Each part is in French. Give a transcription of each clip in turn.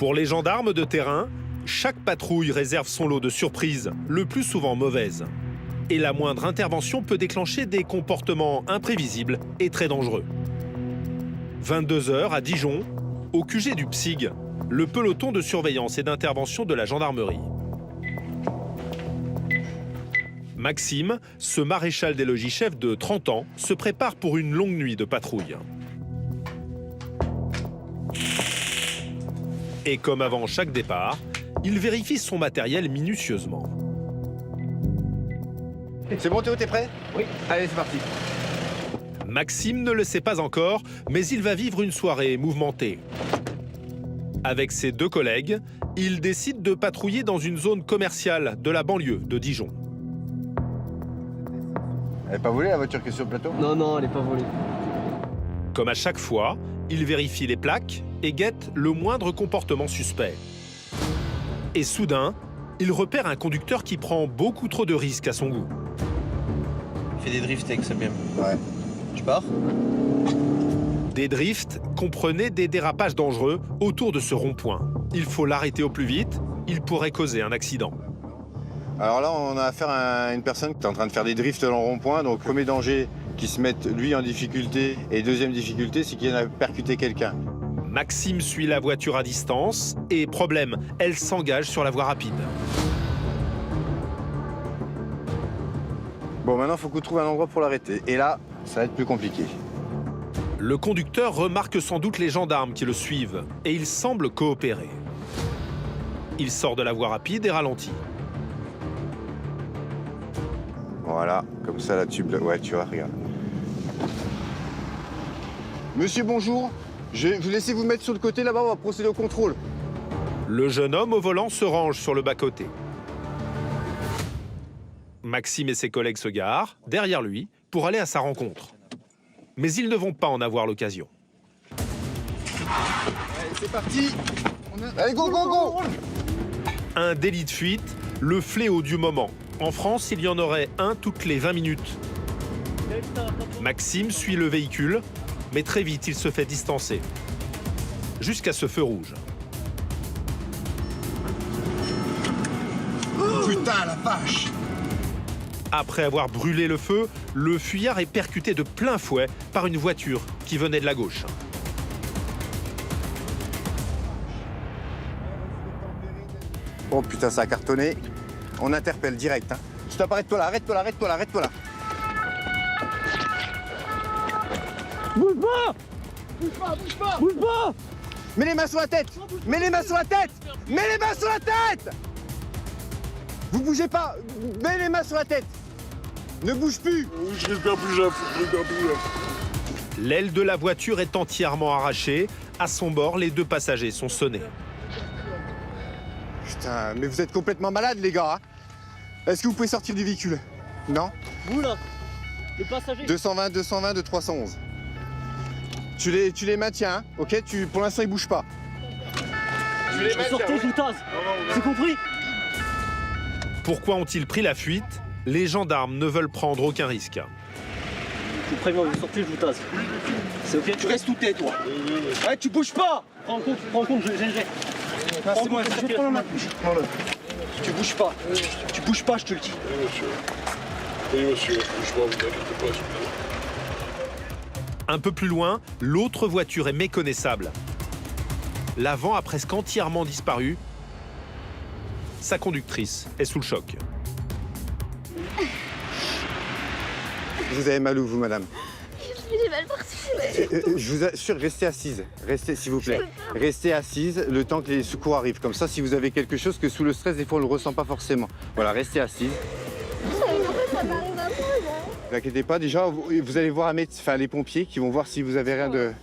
Pour les gendarmes de terrain, chaque patrouille réserve son lot de surprises, le plus souvent mauvaises. Et la moindre intervention peut déclencher des comportements imprévisibles et très dangereux. 22 h à Dijon, au QG du PSIG, le peloton de surveillance et d'intervention de la gendarmerie. Maxime, ce maréchal des logis-chefs de 30 ans, se prépare pour une longue nuit de patrouille. Et comme avant chaque départ, il vérifie son matériel minutieusement. C'est bon Théo, t'es prêt? Oui. Allez, c'est parti. Maxime ne le sait pas encore, mais il va vivre une soirée mouvementée. Avec ses 2 collègues, il décide de patrouiller dans une zone commerciale de la banlieue de Dijon. Elle n'est pas volée la voiture qui est sur le plateau? Non, non, elle n'est pas volée. Comme à chaque fois, il vérifie les plaques et guette le moindre comportement suspect. Et soudain, il repère un conducteur qui prend beaucoup trop de risques à son goût. Il fait des drifts avec sa BM. Ouais. Tu pars? Des drifts, comprenez des dérapages dangereux autour de ce rond-point. Il faut l'arrêter au plus vite, il pourrait causer un accident. Alors là, on a affaire à une personne qui est en train de faire des drifts dans le rond-point. Donc, premier danger, qu'il se mette lui en difficulté. Et deuxième difficulté, c'est qu'il en a percuté quelqu'un. Maxime suit la voiture à distance et problème, elle s'engage sur la voie rapide. Bon, maintenant, il faut qu'on trouve un endroit pour l'arrêter. Et là, ça va être plus compliqué. Le conducteur remarque sans doute les gendarmes qui le suivent et il semble coopérer. Il sort de la voie rapide et ralentit. Voilà, comme ça, là, ouais, tu vois, regarde. Monsieur, bonjour. Je vais vous laisser vous mettre sur le côté, là-bas, on va procéder au contrôle. Le jeune homme au volant se range sur le bas-côté. Maxime et ses collègues se garent, derrière lui, pour aller à sa rencontre. Mais ils ne vont pas en avoir l'occasion. Allez, c'est parti. Allez, go, go, go. Un délit de fuite, le fléau du moment. En France, il y en aurait un toutes les 20 minutes. Maxime suit le véhicule, mais très vite, il se fait distancer. Jusqu'à ce feu rouge. Putain, la vache. Après avoir brûlé le feu, le fuyard est percuté de plein fouet par une voiture qui venait de la gauche. Oh putain, ça a cartonné. On interpelle direct. Hein. Stop, arrête-toi là, arrête-toi là, arrête-toi là, arrête-toi là. Bouge pas! Bouge pas, bouge pas! Bouge pas! Mets les mains sur la tête! Mets les mains sur la tête! Mets les mains sur la tête! Vous bougez pas! Mets les mains sur la tête! Ne bouge plus! L'aile de la voiture est entièrement arrachée. À son bord, les 2 passagers sont sonnés. Putain, mais vous êtes complètement malades, les gars. Hein. Est-ce que vous pouvez sortir du véhicule? Non? Vous là! Le passager! 220, 220, de 311. Tu les maintiens, hein, ok? Pour l'instant, ils bougent pas. Tu les sortez, je vous tasse! C'est compris? Pourquoi ont-ils pris la fuite? Les gendarmes ne veulent prendre aucun risque. Je vous préviens, vous sortez, je vous tasse. C'est ok? Tu restes où t'es, toi? Ouais, tu bouges pas! Prends en compte, j'ai. C'est bon, je prends la main. Tu bouges pas. Tu bouges pas, je te le dis. Oui, monsieur, bouge pas, vous inquiétez pas, s'il vous plaît. Un peu plus loin, l'autre voiture est méconnaissable. L'avant a presque entièrement disparu. Sa conductrice est sous le choc. Vous avez mal où, vous, madame? J'ai mal partout. Je vous assure, restez assise. Restez, s'il vous plaît. Restez assise le temps que les secours arrivent. Comme ça, si vous avez quelque chose, que sous le stress, des fois, on ne le ressent pas forcément. Voilà, restez assise. Ça m'arrive à moi, Ne vous inquiétez pas, déjà, vous allez voir les pompiers qui vont voir si vous avez rien de...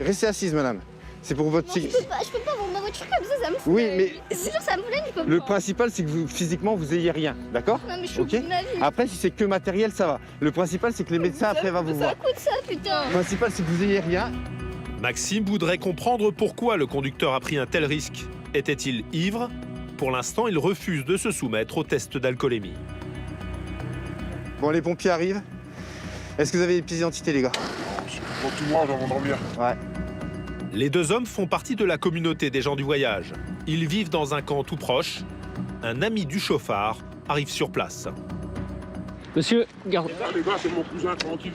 Restez assise, madame. C'est pour votre... Je peux pas voir ma voiture comme ça me fout. Oui, mais Je te jure, ça me fout, je peux pas. le principal, c'est que physiquement, vous ayez rien, d'accord? Non, mais je suis au Ok. bout de ma vie. Après, si c'est que matériel, ça va. Le principal, c'est que les médecins, après, vont vous voir. Ça coûte ça, putain. Le principal, c'est que vous ayez rien. Maxime voudrait comprendre pourquoi le conducteur a pris un tel risque. Était-il ivre? Pour l'instant, il refuse de se soumettre au test d'alcoolémie. Bon, les pompiers arrivent. Est-ce que vous avez des pièces d'identité, les gars? Pour tout le monde, on va dormir. Ouais. Les deux hommes font partie de la communauté des gens du voyage. Ils vivent dans un camp tout proche. Un ami du chauffard arrive sur place. Monsieur, garde. Ah, les gars, c'est mon cousin, tranquille.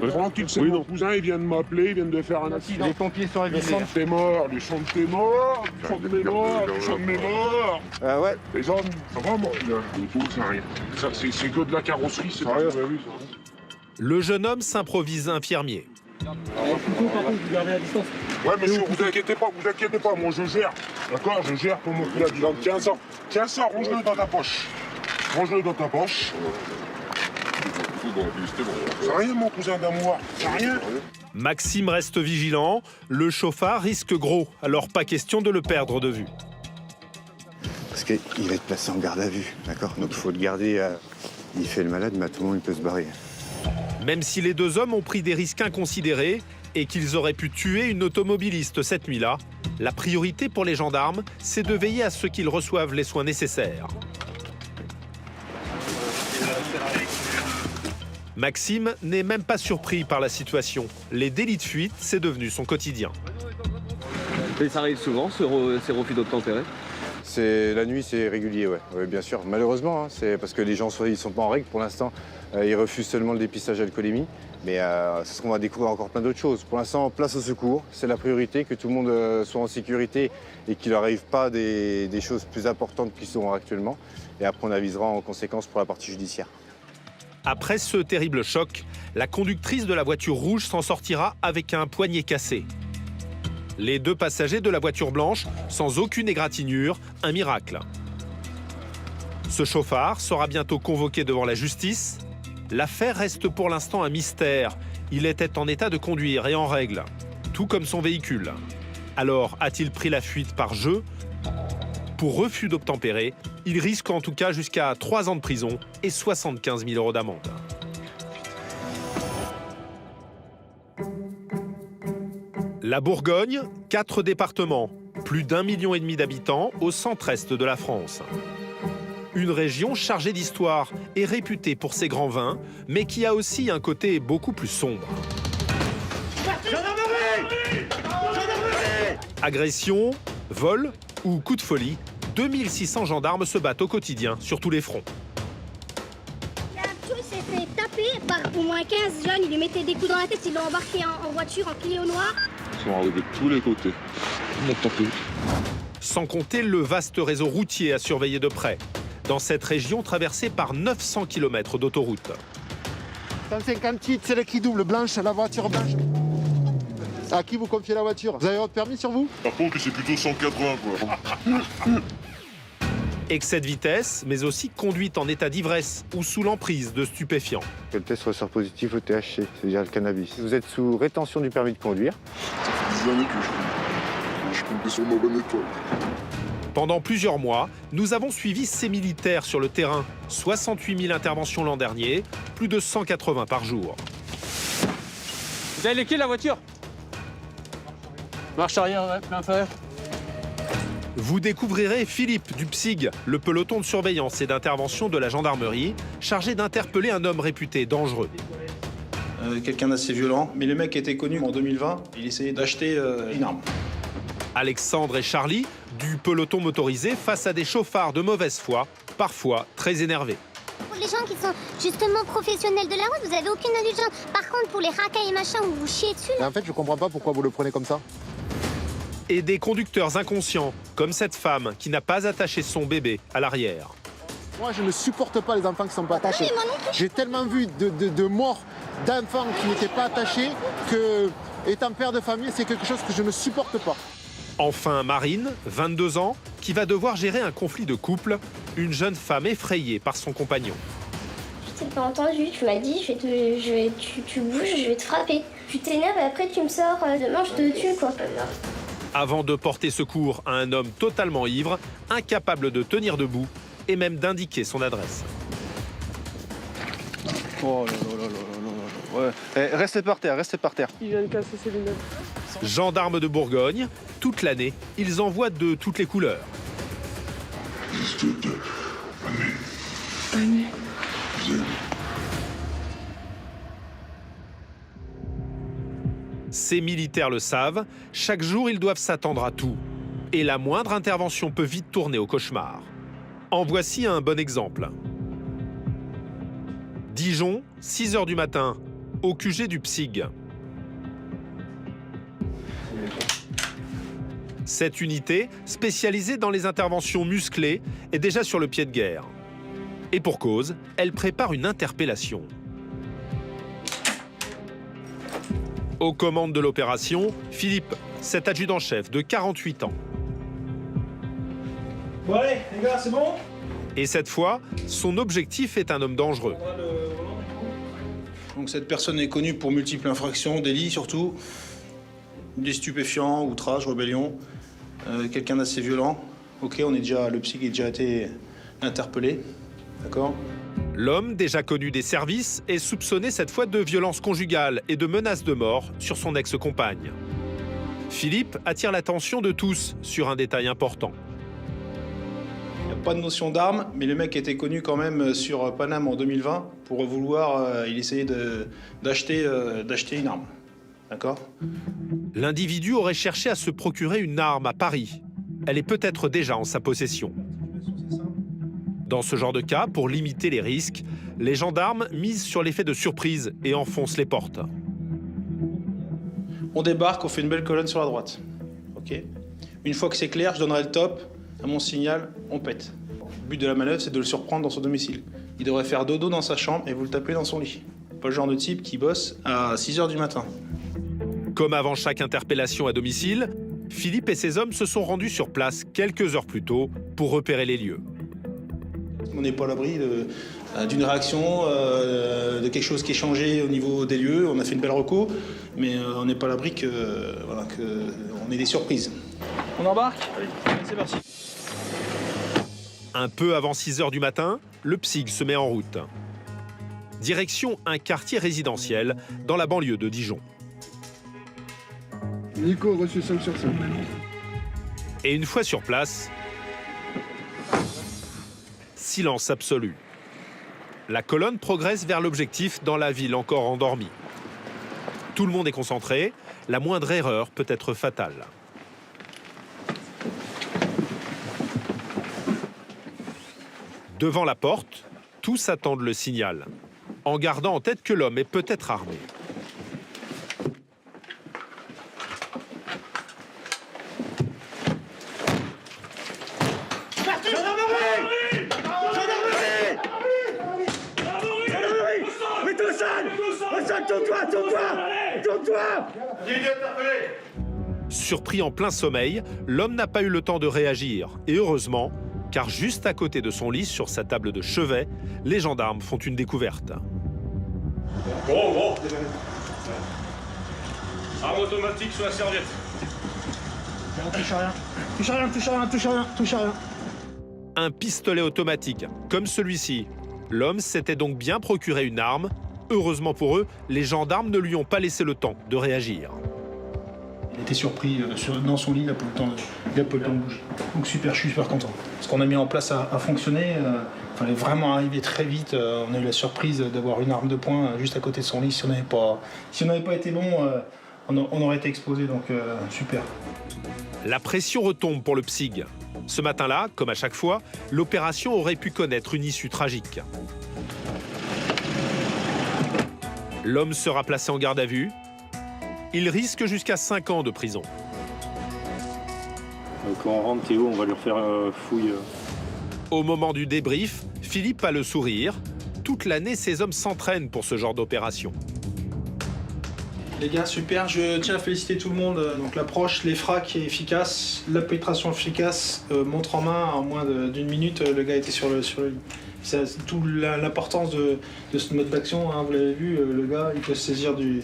Tranquille, c'est mon cousin, il vient de m'appeler, il vient de faire un accident. Les pompiers sont Les avisés. chants de tes morts, les chants de tes morts, les chants de mes morts, les chants de mes morts. Ouais. Les hommes, ça va, mon cousin? Le tout, c'est rien. Ça, c'est que de la carrosserie, c'est rien. Le jeune homme s'improvise infirmier. Plutôt, par contre, vous gardez à distance. Ouais, monsieur, vous inquiétez pas, moi je gère. D'accord, je gère pour mon cousin. Tiens ça, range-le dans ta poche. Range-le dans ta poche. C'est rien, mon cousin d'amour, c'est rien. Maxime reste vigilant. Le chauffard risque gros, alors pas question de le perdre de vue. Parce qu'il va être placé en garde à vue, d'accord? Donc il faut le garder. Il fait le malade, mais à tout moment, il peut se barrer. Même si les deux hommes ont pris des risques inconsidérés et qu'ils auraient pu tuer une automobiliste cette nuit-là, la priorité pour les gendarmes, c'est de veiller à ce qu'ils reçoivent les soins nécessaires. Maxime n'est même pas surpris par la situation. Les délits de fuite, c'est devenu son quotidien. Et ça arrive souvent, ces refus d'obtempérer? La nuit, c'est régulier, ouais, bien sûr. Malheureusement, hein, c'est parce que les gens ils sont pas en règle pour l'instant. Ils refusent seulement le dépistage alcoolémie. Mais c'est ce qu'on va découvrir encore plein d'autres choses. Pour l'instant, place au secours, c'est la priorité, que tout le monde soit en sécurité et qu'il n'arrive pas des choses plus importantes qu'ils sont actuellement. Et après, on avisera en conséquence pour la partie judiciaire. Après ce terrible choc, la conductrice de la voiture rouge s'en sortira avec un poignet cassé. Les deux passagers de la voiture blanche, sans aucune égratignure, un miracle. Ce chauffard sera bientôt convoqué devant la justice. L'affaire reste pour l'instant un mystère. Il était en état de conduire et en règle, tout comme son véhicule. Alors, a-t-il pris la fuite par jeu? Pour refus d'obtempérer, il risque en tout cas jusqu'à 3 ans de prison et 75 000 € d'amende. La Bourgogne, 4 départements, plus d'1,5 million d'habitants au centre-est de la France. Une région chargée d'histoire et réputée pour ses grands vins, mais qui a aussi un côté beaucoup plus sombre. Agression, vol ou coup de folie, 2600 gendarmes se battent au quotidien sur tous les fronts. Il s'est fait taper par au moins 15 jeunes, ils lui mettaient des coups dans la tête, ils l'ont embarqué en voiture, en Clio noir. Ils sont arrivés de tous les côtés. Sans compter le vaste réseau routier à surveiller de près, dans cette région traversée par 900 km d'autoroute. 158, c'est le qui double, blanche, la voiture blanche. À qui vous confiez la voiture? Vous avez votre permis sur vous? Par contre, c'est plutôt 180, quoi. Excès de vitesse, mais aussi conduite en état d'ivresse ou sous l'emprise de stupéfiants. Le test ressort positif au THC, c'est-à-dire le cannabis. Vous êtes sous rétention du permis de conduire. Ça fait 10 années que je comptais sur ma bonne étoile. Pendant plusieurs mois, nous avons suivi ces militaires sur le terrain. 68 000 interventions l'an dernier, plus de 180 par jour. Vous avez les clés de la voiture? Marche arrière, ouais, plein fer. Vous découvrirez Philippe du PSIG, le peloton de surveillance et d'intervention de la gendarmerie, chargé d'interpeller un homme réputé dangereux. Quelqu'un d'assez violent, mais le mec était connu en 2020, il essayait d'acheter une arme. Alexandre et Charlie, du peloton motorisé face à des chauffards de mauvaise foi, parfois très énervés. Pour les gens qui sont justement professionnels de la route, vous n'avez aucune indulgence. Par contre, pour les racailles et machins où vous chiez dessus, Mais en fait, je comprends pas pourquoi vous le prenez comme ça. Et des conducteurs inconscients, comme cette femme qui n'a pas attaché son bébé à l'arrière. Moi, je ne supporte pas les enfants qui sont pas attachés. mais moi non plus. J'ai tellement vu de morts d'enfants qui n'étaient pas attachés que, étant père de famille, c'est quelque chose que je ne supporte pas. Enfin, Marine, 22 ans, qui va devoir gérer un conflit de couple, une jeune femme effrayée par son compagnon. je t'ai pas entendu, tu m'as dit, tu bouges, je vais te frapper. Tu t'énerves et après tu me sors, demain je te tue, quoi. Avant de porter secours à un homme totalement ivre, incapable de tenir debout et même d'indiquer son adresse. Oh là là là là là là. Ouais. Eh, restez par terre, restez par terre. Il vient de casser ses lunettes. Gendarmes de Bourgogne, toute l'année, ils envoient de toutes les couleurs. Ces militaires le savent, chaque jour ils doivent s'attendre à tout. Et la moindre intervention peut vite tourner au cauchemar. En voici un bon exemple. Dijon, 6 h du matin, au QG du PSIG. Cette unité, spécialisée dans les interventions musclées, est déjà sur le pied de guerre. Et pour cause, elle prépare une interpellation. Aux commandes de l'opération, Philippe, cet adjudant-chef de 48 ans. Bon allez, les gars, c'est bon? Et cette fois, son objectif est un homme dangereux. Donc cette personne est connue pour multiples infractions, délits surtout, des stupéfiants, outrage, rébellion, quelqu'un d'assez violent. Ok, le psy a déjà été interpellé, d'accord? L'homme, déjà connu des services, est soupçonné cette fois de violence conjugale et de menaces de mort sur son ex-compagne. Philippe attire l'attention de tous sur un détail important. Il n'y a pas de notion d'arme, mais le mec était connu quand même sur Paname en 2020 pour vouloir, il essayait d'acheter une arme, d'accord? L'individu aurait cherché à se procurer une arme à Paris. Elle est peut-être déjà en sa possession. Dans ce genre de cas, pour limiter les risques, les gendarmes misent sur l'effet de surprise et enfoncent les portes. On débarque, on fait une belle colonne sur la droite. Ok. Une fois que c'est clair, je donnerai le top. À mon signal, on pète. Le but de la manœuvre, c'est de le surprendre dans son domicile. Il devrait faire dodo dans sa chambre et vous le tapez dans son lit. Pas le genre de type qui bosse à 6 h du matin. Comme avant chaque interpellation à domicile, Philippe et ses hommes se sont rendus sur place quelques heures plus tôt pour repérer les lieux. On n'est pas à l'abri d'une réaction, de quelque chose qui est changé au niveau des lieux. On a fait une belle reco, mais on n'est pas à l'abri qu'on ait des surprises. On embarque? Allez, c'est parti. Un peu avant 6 h du matin, le PSIG se met en route. Direction un quartier résidentiel dans la banlieue de Dijon. Nico, reçu 5 sur 5. Et une fois sur place, silence absolu. La colonne progresse vers l'objectif dans la ville encore endormie. Tout le monde est concentré, la moindre erreur peut être fatale. Devant la porte, tous attendent le signal, en gardant en tête que l'homme est peut-être armé. Surpris en plein sommeil, l'homme n'a pas eu le temps de réagir. Et heureusement, car juste à côté de son lit, sur sa table de chevet, les gendarmes font une découverte. Bon. Arme automatique sur la serviette. Touche à rien. Un pistolet automatique, comme celui-ci. L'homme s'était donc bien procuré une arme. Heureusement pour eux, les gendarmes ne lui ont pas laissé le temps de réagir. Il était surpris dans son lit, il n'a pas le temps de bouger. Donc super, je suis super content. Ce qu'on a mis en place a fonctionné. Il fallait vraiment arriver très vite. On a eu la surprise d'avoir une arme de poing juste à côté de son lit. Si on n'avait pas été bon, on aurait été exposé. Donc super. La pression retombe pour le PSIG. Ce matin-là, comme à chaque fois, l'opération aurait pu connaître une issue tragique. L'homme sera placé en garde à vue. Il risque jusqu'à 5 ans de prison. Quand on rentre, Théo, on va lui refaire fouille. Au moment du débrief, Philippe a le sourire. Toute l'année, ces hommes s'entraînent pour ce genre d'opération. Les gars, super. Je tiens à féliciter tout le monde. Donc l'approche, les fracs est efficace, la pénétration efficace, montre en main en moins d'une minute, le gars était sur le lit. C'est toute l'importance de ce mode d'action, hein, vous l'avez vu, le gars, il peut se saisir du...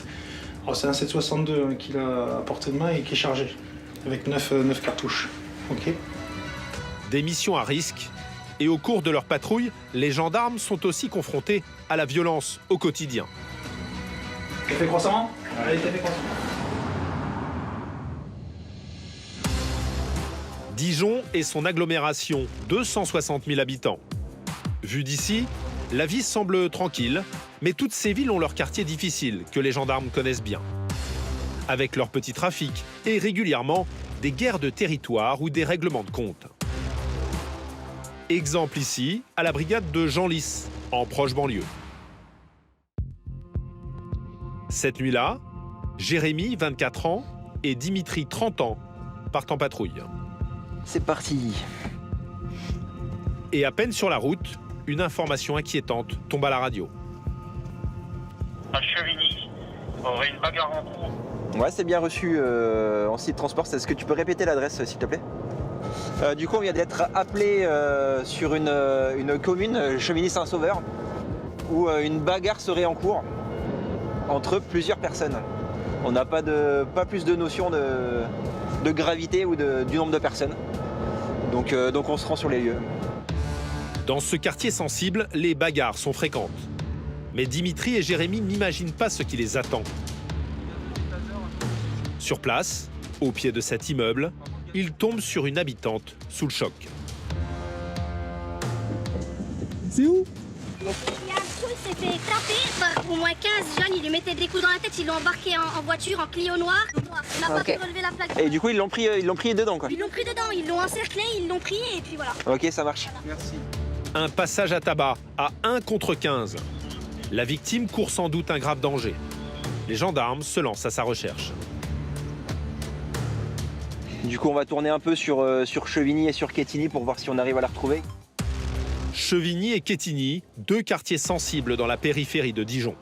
Alors, c'est un 762 hein, qu'il a à portée de main et qui est chargé, avec 9 cartouches. Ok. Des missions à risque. Et au cours de leur patrouille, les gendarmes sont aussi confrontés à la violence au quotidien. Café croissant? Allez, café croissant. Dijon et son agglomération, 260 000 habitants. Vu d'ici, la vie semble tranquille, mais toutes ces villes ont leurs quartiers difficiles que les gendarmes connaissent bien. avec leurs petits trafics et régulièrement des guerres de territoire ou des règlements de compte. Exemple ici, à la brigade de Genlis, en proche banlieue. Cette nuit-là, Jérémy, 24 ans, et Dimitri, 30 ans, partent en patrouille. C'est parti. Et à peine sur la route, une information inquiétante tombe à la radio. À Chevigny, aurait une bagarre en cours. Ouais, c'est bien reçu en site transport. Est-ce que tu peux répéter l'adresse, s'il te plaît? Du coup, on vient d'être appelé sur une commune, Chevigny-Saint-Sauveur, où une bagarre serait en cours entre plusieurs personnes. On n'a pas plus de notion de gravité ou du nombre de personnes. Donc on se rend sur les lieux. Dans ce quartier sensible, les bagarres sont fréquentes. Mais Dimitri et Jérémy n'imaginent pas ce qui les attend. Sur place, au pied de cet immeuble, ils tombent sur une habitante sous le choc. C'est où? Il y a un trou, il s'est fait taper par au moins 15 jeunes, ils lui mettaient des coups dans la tête, ils l'ont embarqué en voiture, en Clio noir. On n'a pas pu relever la plaque. Et du coup, ils l'ont pris dedans, quoi. Ils l'ont pris dedans, ils l'ont encerclé, ils l'ont pris et puis voilà. Ok, ça marche. Merci. Un passage à tabac à 1 contre 15. La victime court sans doute un grave danger. Les gendarmes se lancent à sa recherche. Du coup, on va tourner un peu sur Chevigny et sur Quetigny pour voir si on arrive à la retrouver. Chevigny et Quetigny, deux quartiers sensibles dans la périphérie de Dijon.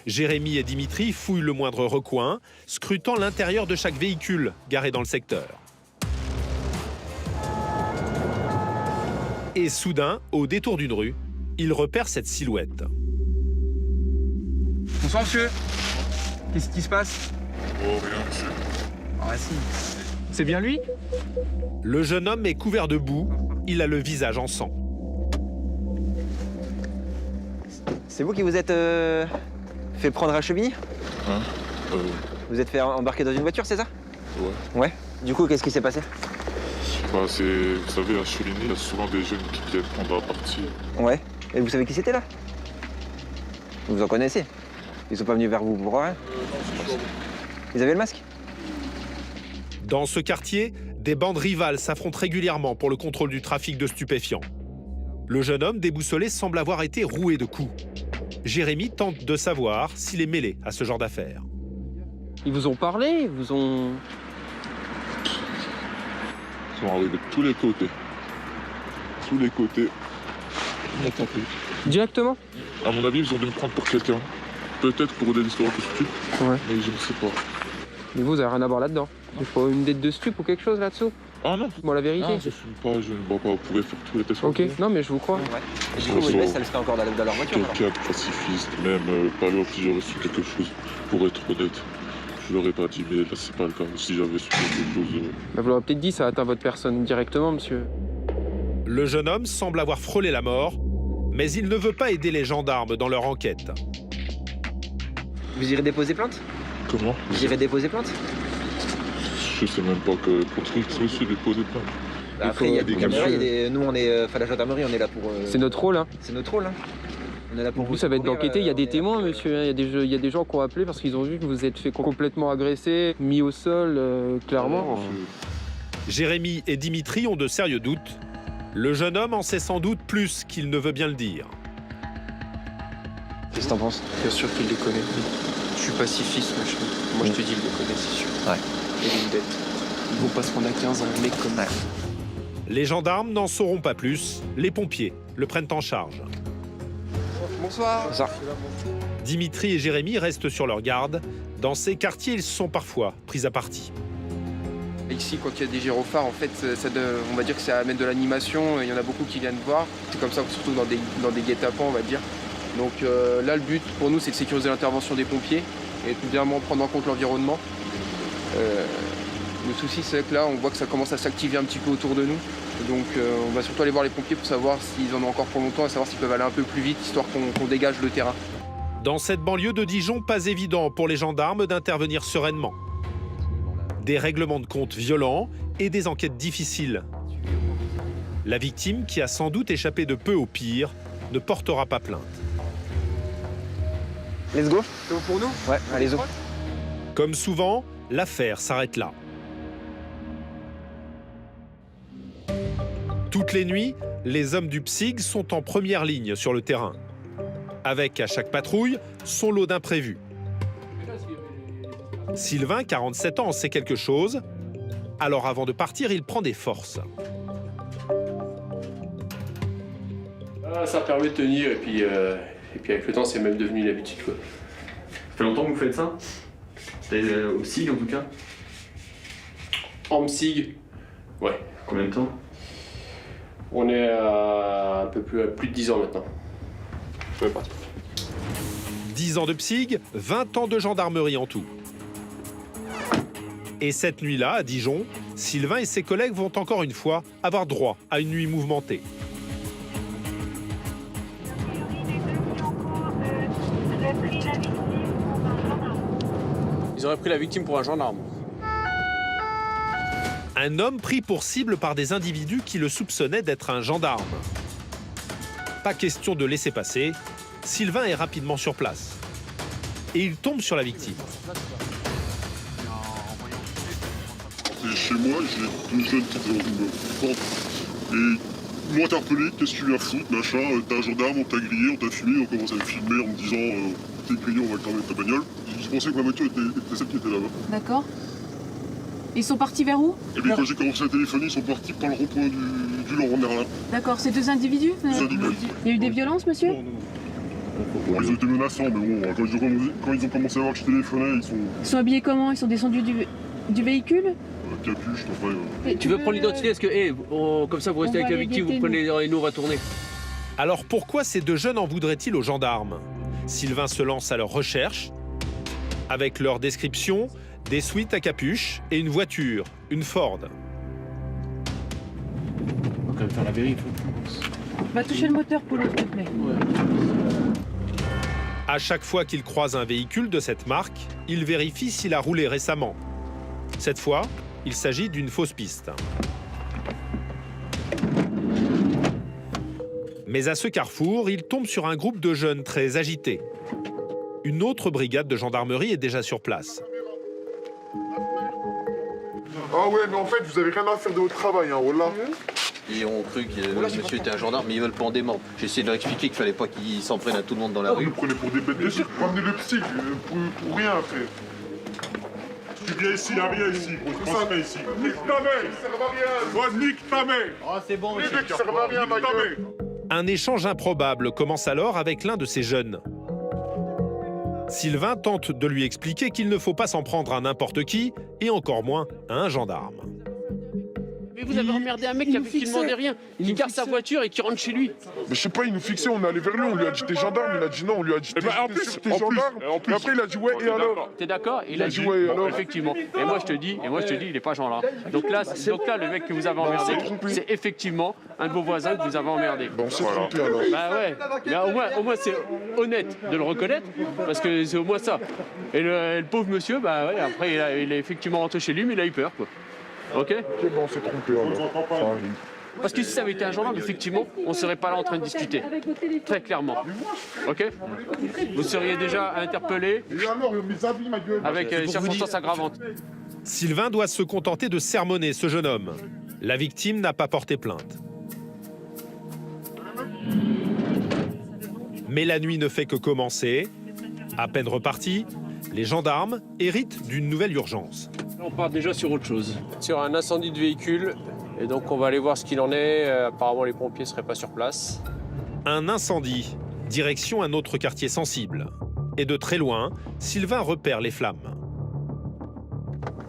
Jérémy et Dimitri fouillent le moindre recoin, scrutant l'intérieur de chaque véhicule garé dans le secteur. Et soudain, au détour d'une rue, ils repèrent cette silhouette. Bonsoir, monsieur. Qu'est-ce qui se passe? Oh, rien, monsieur. Ah, si. C'est bien lui? Le jeune homme est couvert de boue, il a le visage en sang. C'est vous qui vous êtes fait prendre à Chevigny? Hein? Vous êtes fait embarquer dans une voiture, c'est ça? Ouais. Ouais. Du coup, qu'est-ce qui s'est passé? Bah, vous savez, à Chevigny, il y a souvent des jeunes qui viennent prendre à partie. Ouais. Et vous savez qui c'était là? Vous en connaissez? Ils sont pas venus vers vous pour rien? Ils avaient le masque? Dans ce quartier, des bandes rivales s'affrontent régulièrement pour le contrôle du trafic de stupéfiants. Le jeune homme déboussolé semble avoir été roué de coups. Jérémy tente de savoir s'il est mêlé à ce genre d'affaires. Ils vous ont parlé? Ils vous ont... Ils sont arrivés de tous les côtés. Tous les côtés. Ils m'ont tapé. Directement? À mon avis, ils ont dû me prendre pour quelqu'un. Peut-être pour des histoires de stup. Ouais. Mais je ne sais pas. Mais vous avez rien à voir là-dedans. Il faut une dette de stup ou quelque chose là-dessous? Ah non. Bon, la vérité. Ah, je ne fume pas, je ne bois pas. Vous pouvez faire tous les tests. Ok, non mais je vous crois. Ouais. Et du coup, vous ça serait encore dans leur voiture? Quelqu'un de pacifiste, même par exemple si j'aurais su quelque chose, pour être honnête, je l'aurais pas dit, mais là c'est pas le cas. Si j'avais su quelque chose... Bah, vous l'aurez peut-être dit, ça atteint votre personne directement, monsieur. Le jeune homme semble avoir frôlé la mort, mais il ne veut pas aider les gendarmes dans leur enquête. Vous irez déposer plainte? Comment? Vous irez déposer plainte? Je sais même pas contre qui je suis déposé plainte. Après, il y a des caméras, nous on est... Enfin, la gendarmerie, on est là pour... C'est notre rôle, hein. C'est notre rôle, hein. On est là pour Vous, ça va être d'enquêter. Il y a des témoins, monsieur. Il y a des gens qui ont appelé parce qu'ils ont vu que vous êtes fait complètement agresser, mis au sol, clairement. Jérémy et Dimitri ont de sérieux doutes. Le jeune homme en sait sans doute plus qu'il ne veut bien le dire. Qu'est-ce que t'en penses? Bien sûr qu'il les connaît. Je suis pacifiste, machin. Moi, je te dis, il les connaît, c'est sûr. Ouais. Il a une dette. Ils vont pas se prendre à 15 un mec comme ça. Les gendarmes n'en sauront pas plus. Les pompiers le prennent en charge. Bonsoir. Ça. Dimitri et Jérémy restent sur leur garde. Dans ces quartiers, ils sont parfois pris à partie. Ici, quand il y a des gyrophares, en fait, on va dire que ça amène de l'animation. Il y en a beaucoup qui viennent voir. C'est comme ça, surtout dans des guet-apens, on va dire. Donc là, le but pour nous, c'est de sécuriser l'intervention des pompiers et tout bien prendre en compte l'environnement. Le souci, c'est que là, on voit que ça commence à s'activer un petit peu autour de nous. Donc on va surtout aller voir les pompiers pour savoir s'ils en ont encore pour longtemps et savoir s'ils peuvent aller un peu plus vite, histoire qu'on dégage le terrain. Dans cette banlieue de Dijon, pas évident pour les gendarmes d'intervenir sereinement. Des règlements de compte violents et des enquêtes difficiles. La victime, qui a sans doute échappé de peu au pire, ne portera pas plainte. Let's go. C'est bon pour nous? Ouais, allez-y. Comme souvent, l'affaire s'arrête là. Toutes les nuits, les hommes du PSIG sont en première ligne sur le terrain. Avec à chaque patrouille son lot d'imprévus. Sylvain, 47 ans, en sait quelque chose. Alors avant de partir, il prend des forces. Ça permet de tenir et puis avec le temps c'est même devenu une habitude quoi. Ça fait longtemps que vous faites ça? Au PSIG en tout cas? En PSIG, ouais. Combien de temps? On est à un peu plus de 10 ans maintenant. Je vais partir. 10 ans de PSIG, 20 ans de gendarmerie en tout. Et cette nuit-là, à Dijon, Sylvain et ses collègues vont encore une fois avoir droit à une nuit mouvementée. Ils auraient pris la victime pour un gendarme. Un homme pris pour cible par des individus qui le soupçonnaient d'être un gendarme. Pas question de laisser passer, Sylvain est rapidement sur place. Et il tombe sur la victime. Et chez moi, j'ai deux jeunes qui étaient dans une porte. Et ils m'ont interpellé, qu'est-ce que tu viens foutre, machin, t'es un gendarme, on t'a grillé, on t'a filmé, on commence à me filmer en me disant t'es grillé, on va cramer ta bagnole. Je pensais que ma voiture était celle qui était là-bas. D'accord. Ils sont partis vers où? Et puis quand j'ai commencé à téléphoner, ils sont partis par le rond-point du Laurent Merlin. D'accord, c'est deux individus? Deux individus. Il y a eu des violences, monsieur? Bon, ils ont été menaçants, mais bon, quand ils ont commencé à voir que je téléphonais, Ils sont habillés comment? Ils sont descendus du véhicule? Capuche, enfin... Tu veux prendre l'identité? Est-ce que, comme ça, vous restez avec la victime, vous prenez et nous on va tourner? Alors pourquoi ces deux jeunes en voudraient-ils aux gendarmes? Sylvain se lance à leur recherche. Avec leur description, des suites à capuche et une voiture, une Ford. On va quand même faire la vérif. Va toucher le moteur, Polo, s'il te plaît. Ouais. À chaque fois qu'il croise un véhicule de cette marque, il vérifie s'il a roulé récemment. Cette fois, il s'agit d'une fausse piste. Mais à ce carrefour, il tombe sur un groupe de jeunes très agités. Une autre brigade de gendarmerie est déjà sur place. Ah ouais, mais en fait, vous avez rien à faire de votre travail, hein, voilà. Ils ont cru que le monsieur était un gendarme, mais ils veulent pas en démordre. J'ai essayé de leur expliquer qu'il fallait pas qu'ils s'en prennent à tout le monde dans la Vous rue. nous prenez pour des bêtes de cirque, ramenez le psy pour rien, frère. Tu viens ici, y'a rien ici, gros, je pense rien ici. Nique ta mère, ça sert à rien. Moi, nique ta mère. Ah, c'est bon, les mecs, ça sert à rien, ma gueule. Un échange improbable commence alors avec l'un de ces jeunes. Sylvain tente de lui expliquer qu'il ne faut pas s'en prendre à n'importe qui, et encore moins à un gendarme. Mais vous avez emmerdé un mec qui demandait rien, qui garde sa voiture et qui rentre chez lui. Mais je sais pas, il nous fixait, on est allé vers lui, on lui a dit t'es gendarme, il a dit non, on lui a dit t'es gendarme. Et après il a dit ouais, et alors? T'es d'accord? Il a dit ouais, et alors? Effectivement. Et moi je te dis, il est pas gendarme. Donc là, le mec que vous avez emmerdé, c'est effectivement un de vos voisins que vous avez emmerdé. Bon, on s'est trompé alors. Bah ouais, mais au moins c'est honnête de le reconnaître, parce que c'est au moins ça. Et le pauvre monsieur, bah ouais, après il est effectivement rentré chez lui, mais il a eu peur quoi. Ok? Ok, bon, on s'est trompé alors. Parce que si ça avait été un gendarme, effectivement, on serait pas là en train de discuter. Très clairement. Ok? Vous seriez déjà interpellé avec les circonstances aggravantes. Sylvain doit se contenter de sermonner ce jeune homme. La victime n'a pas porté plainte. Mais la nuit ne fait que commencer. À peine repartis, les gendarmes héritent d'une nouvelle urgence. On part déjà sur autre chose. Sur un incendie de véhicule. Et donc on va aller voir ce qu'il en est. Apparemment les pompiers ne seraient pas sur place. Un incendie, direction un autre quartier sensible. Et de très loin, Sylvain repère les flammes.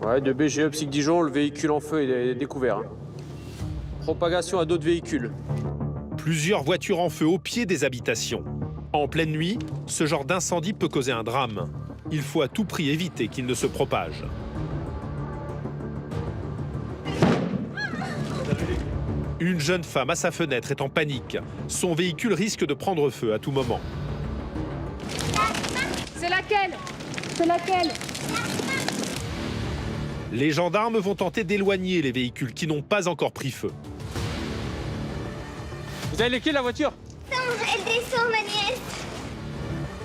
Ouais, de BGE PSIG Dijon, le véhicule en feu est découvert. Propagation à d'autres véhicules. Plusieurs voitures en feu au pied des habitations. En pleine nuit, ce genre d'incendie peut causer un drame. Il faut à tout prix éviter qu'il ne se propage. Une jeune femme à sa fenêtre est en panique. Son véhicule risque de prendre feu à tout moment. C'est laquelle? C'est laquelle? Les gendarmes vont tenter d'éloigner les véhicules qui n'ont pas encore pris feu. Vous avez les clés de la voiture? Elle descend, ma nièce.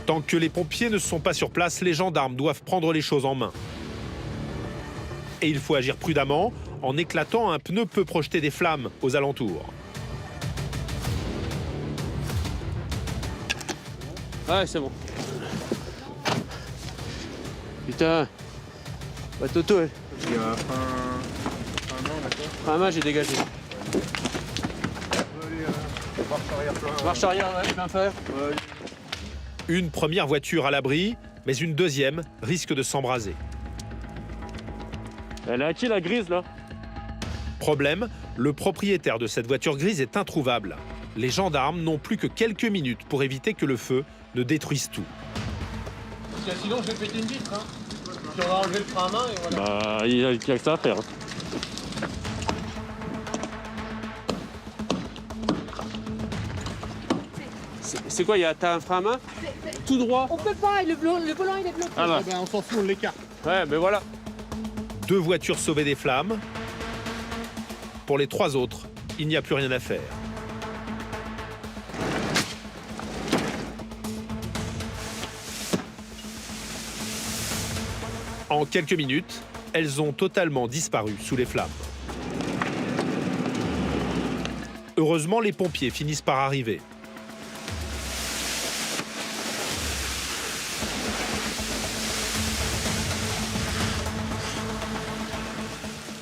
Tant que les pompiers ne sont pas sur place, les gendarmes doivent prendre les choses en main. Et il faut agir prudemment. En éclatant, un pneu peut projeter des flammes aux alentours. Ouais, c'est bon. Putain. Bah Toto, elle. Il y a un an, d'accord. Ah, moi j'ai dégagé. Marche arrière, ouais, plein fer. Ouais. Une première voiture à l'abri, mais une deuxième risque de s'embraser. Elle est à qui la grise là? Problème, le propriétaire de cette voiture grise est introuvable. Les gendarmes n'ont plus que quelques minutes pour éviter que le feu ne détruise tout. Sinon, je vais péter une vitre. Hein. Puis on va enlever le frein à main et voilà. Bah, il y a que ça à faire. C'est quoi, t'as un frein à main? Tout droit? On peut pas, le volant il est bloqué. Ah bah. Eh ben, on s'en fout, on l'écarte. Ouais, mais voilà. 2 voitures sauvées des flammes. Pour les 3 autres, il n'y a plus rien à faire. En quelques minutes, elles ont totalement disparu sous les flammes. Heureusement, les pompiers finissent par arriver.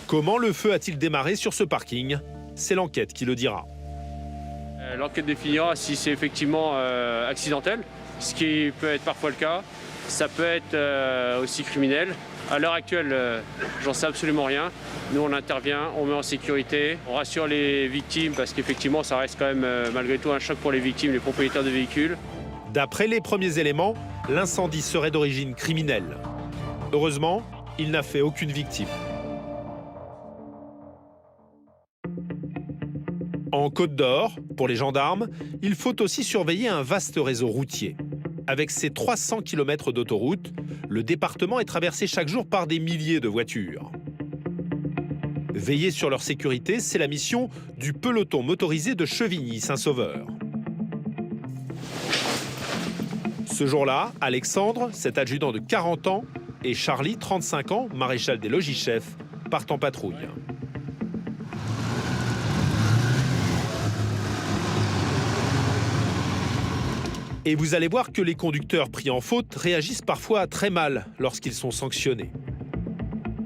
Comment le feu a-t-il démarré sur ce parking? C'est l'enquête qui le dira. L'enquête définira si c'est effectivement accidentel, ce qui peut être parfois le cas. Ça peut être aussi criminel. À l'heure actuelle, j'en sais absolument rien. Nous, on intervient, on met en sécurité, on rassure les victimes parce qu'effectivement, ça reste quand même malgré tout un choc pour les victimes, les propriétaires de véhicules. D'après les premiers éléments, l'incendie serait d'origine criminelle. Heureusement, il n'a fait aucune victime. En Côte d'Or, pour les gendarmes, il faut aussi surveiller un vaste réseau routier. Avec ses 300 km d'autoroute, le département est traversé chaque jour par des milliers de voitures. Veiller sur leur sécurité, c'est la mission du peloton motorisé de Chevigny-Saint-Sauveur. Ce jour-là, Alexandre, cet adjudant de 40 ans, et Charlie, 35 ans, maréchal des logis-chefs, partent en patrouille. Et vous allez voir que les conducteurs pris en faute réagissent parfois très mal lorsqu'ils sont sanctionnés.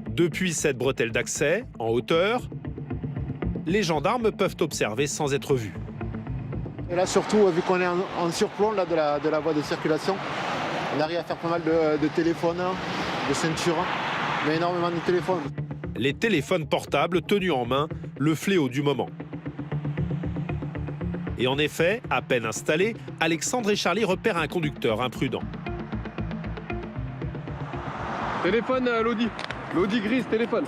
Depuis cette bretelle d'accès, en hauteur, les gendarmes peuvent observer sans être vus. Et là surtout, vu qu'on est en surplomb là, de la voie de circulation, on arrive à faire pas mal de téléphones, de ceintures, mais énormément de téléphones. Les téléphones portables tenus en main, le fléau du moment. Et en effet, à peine installés, Alexandre et Charlie repèrent un conducteur imprudent. Téléphone à l'Audi. L'Audi grise, téléphone.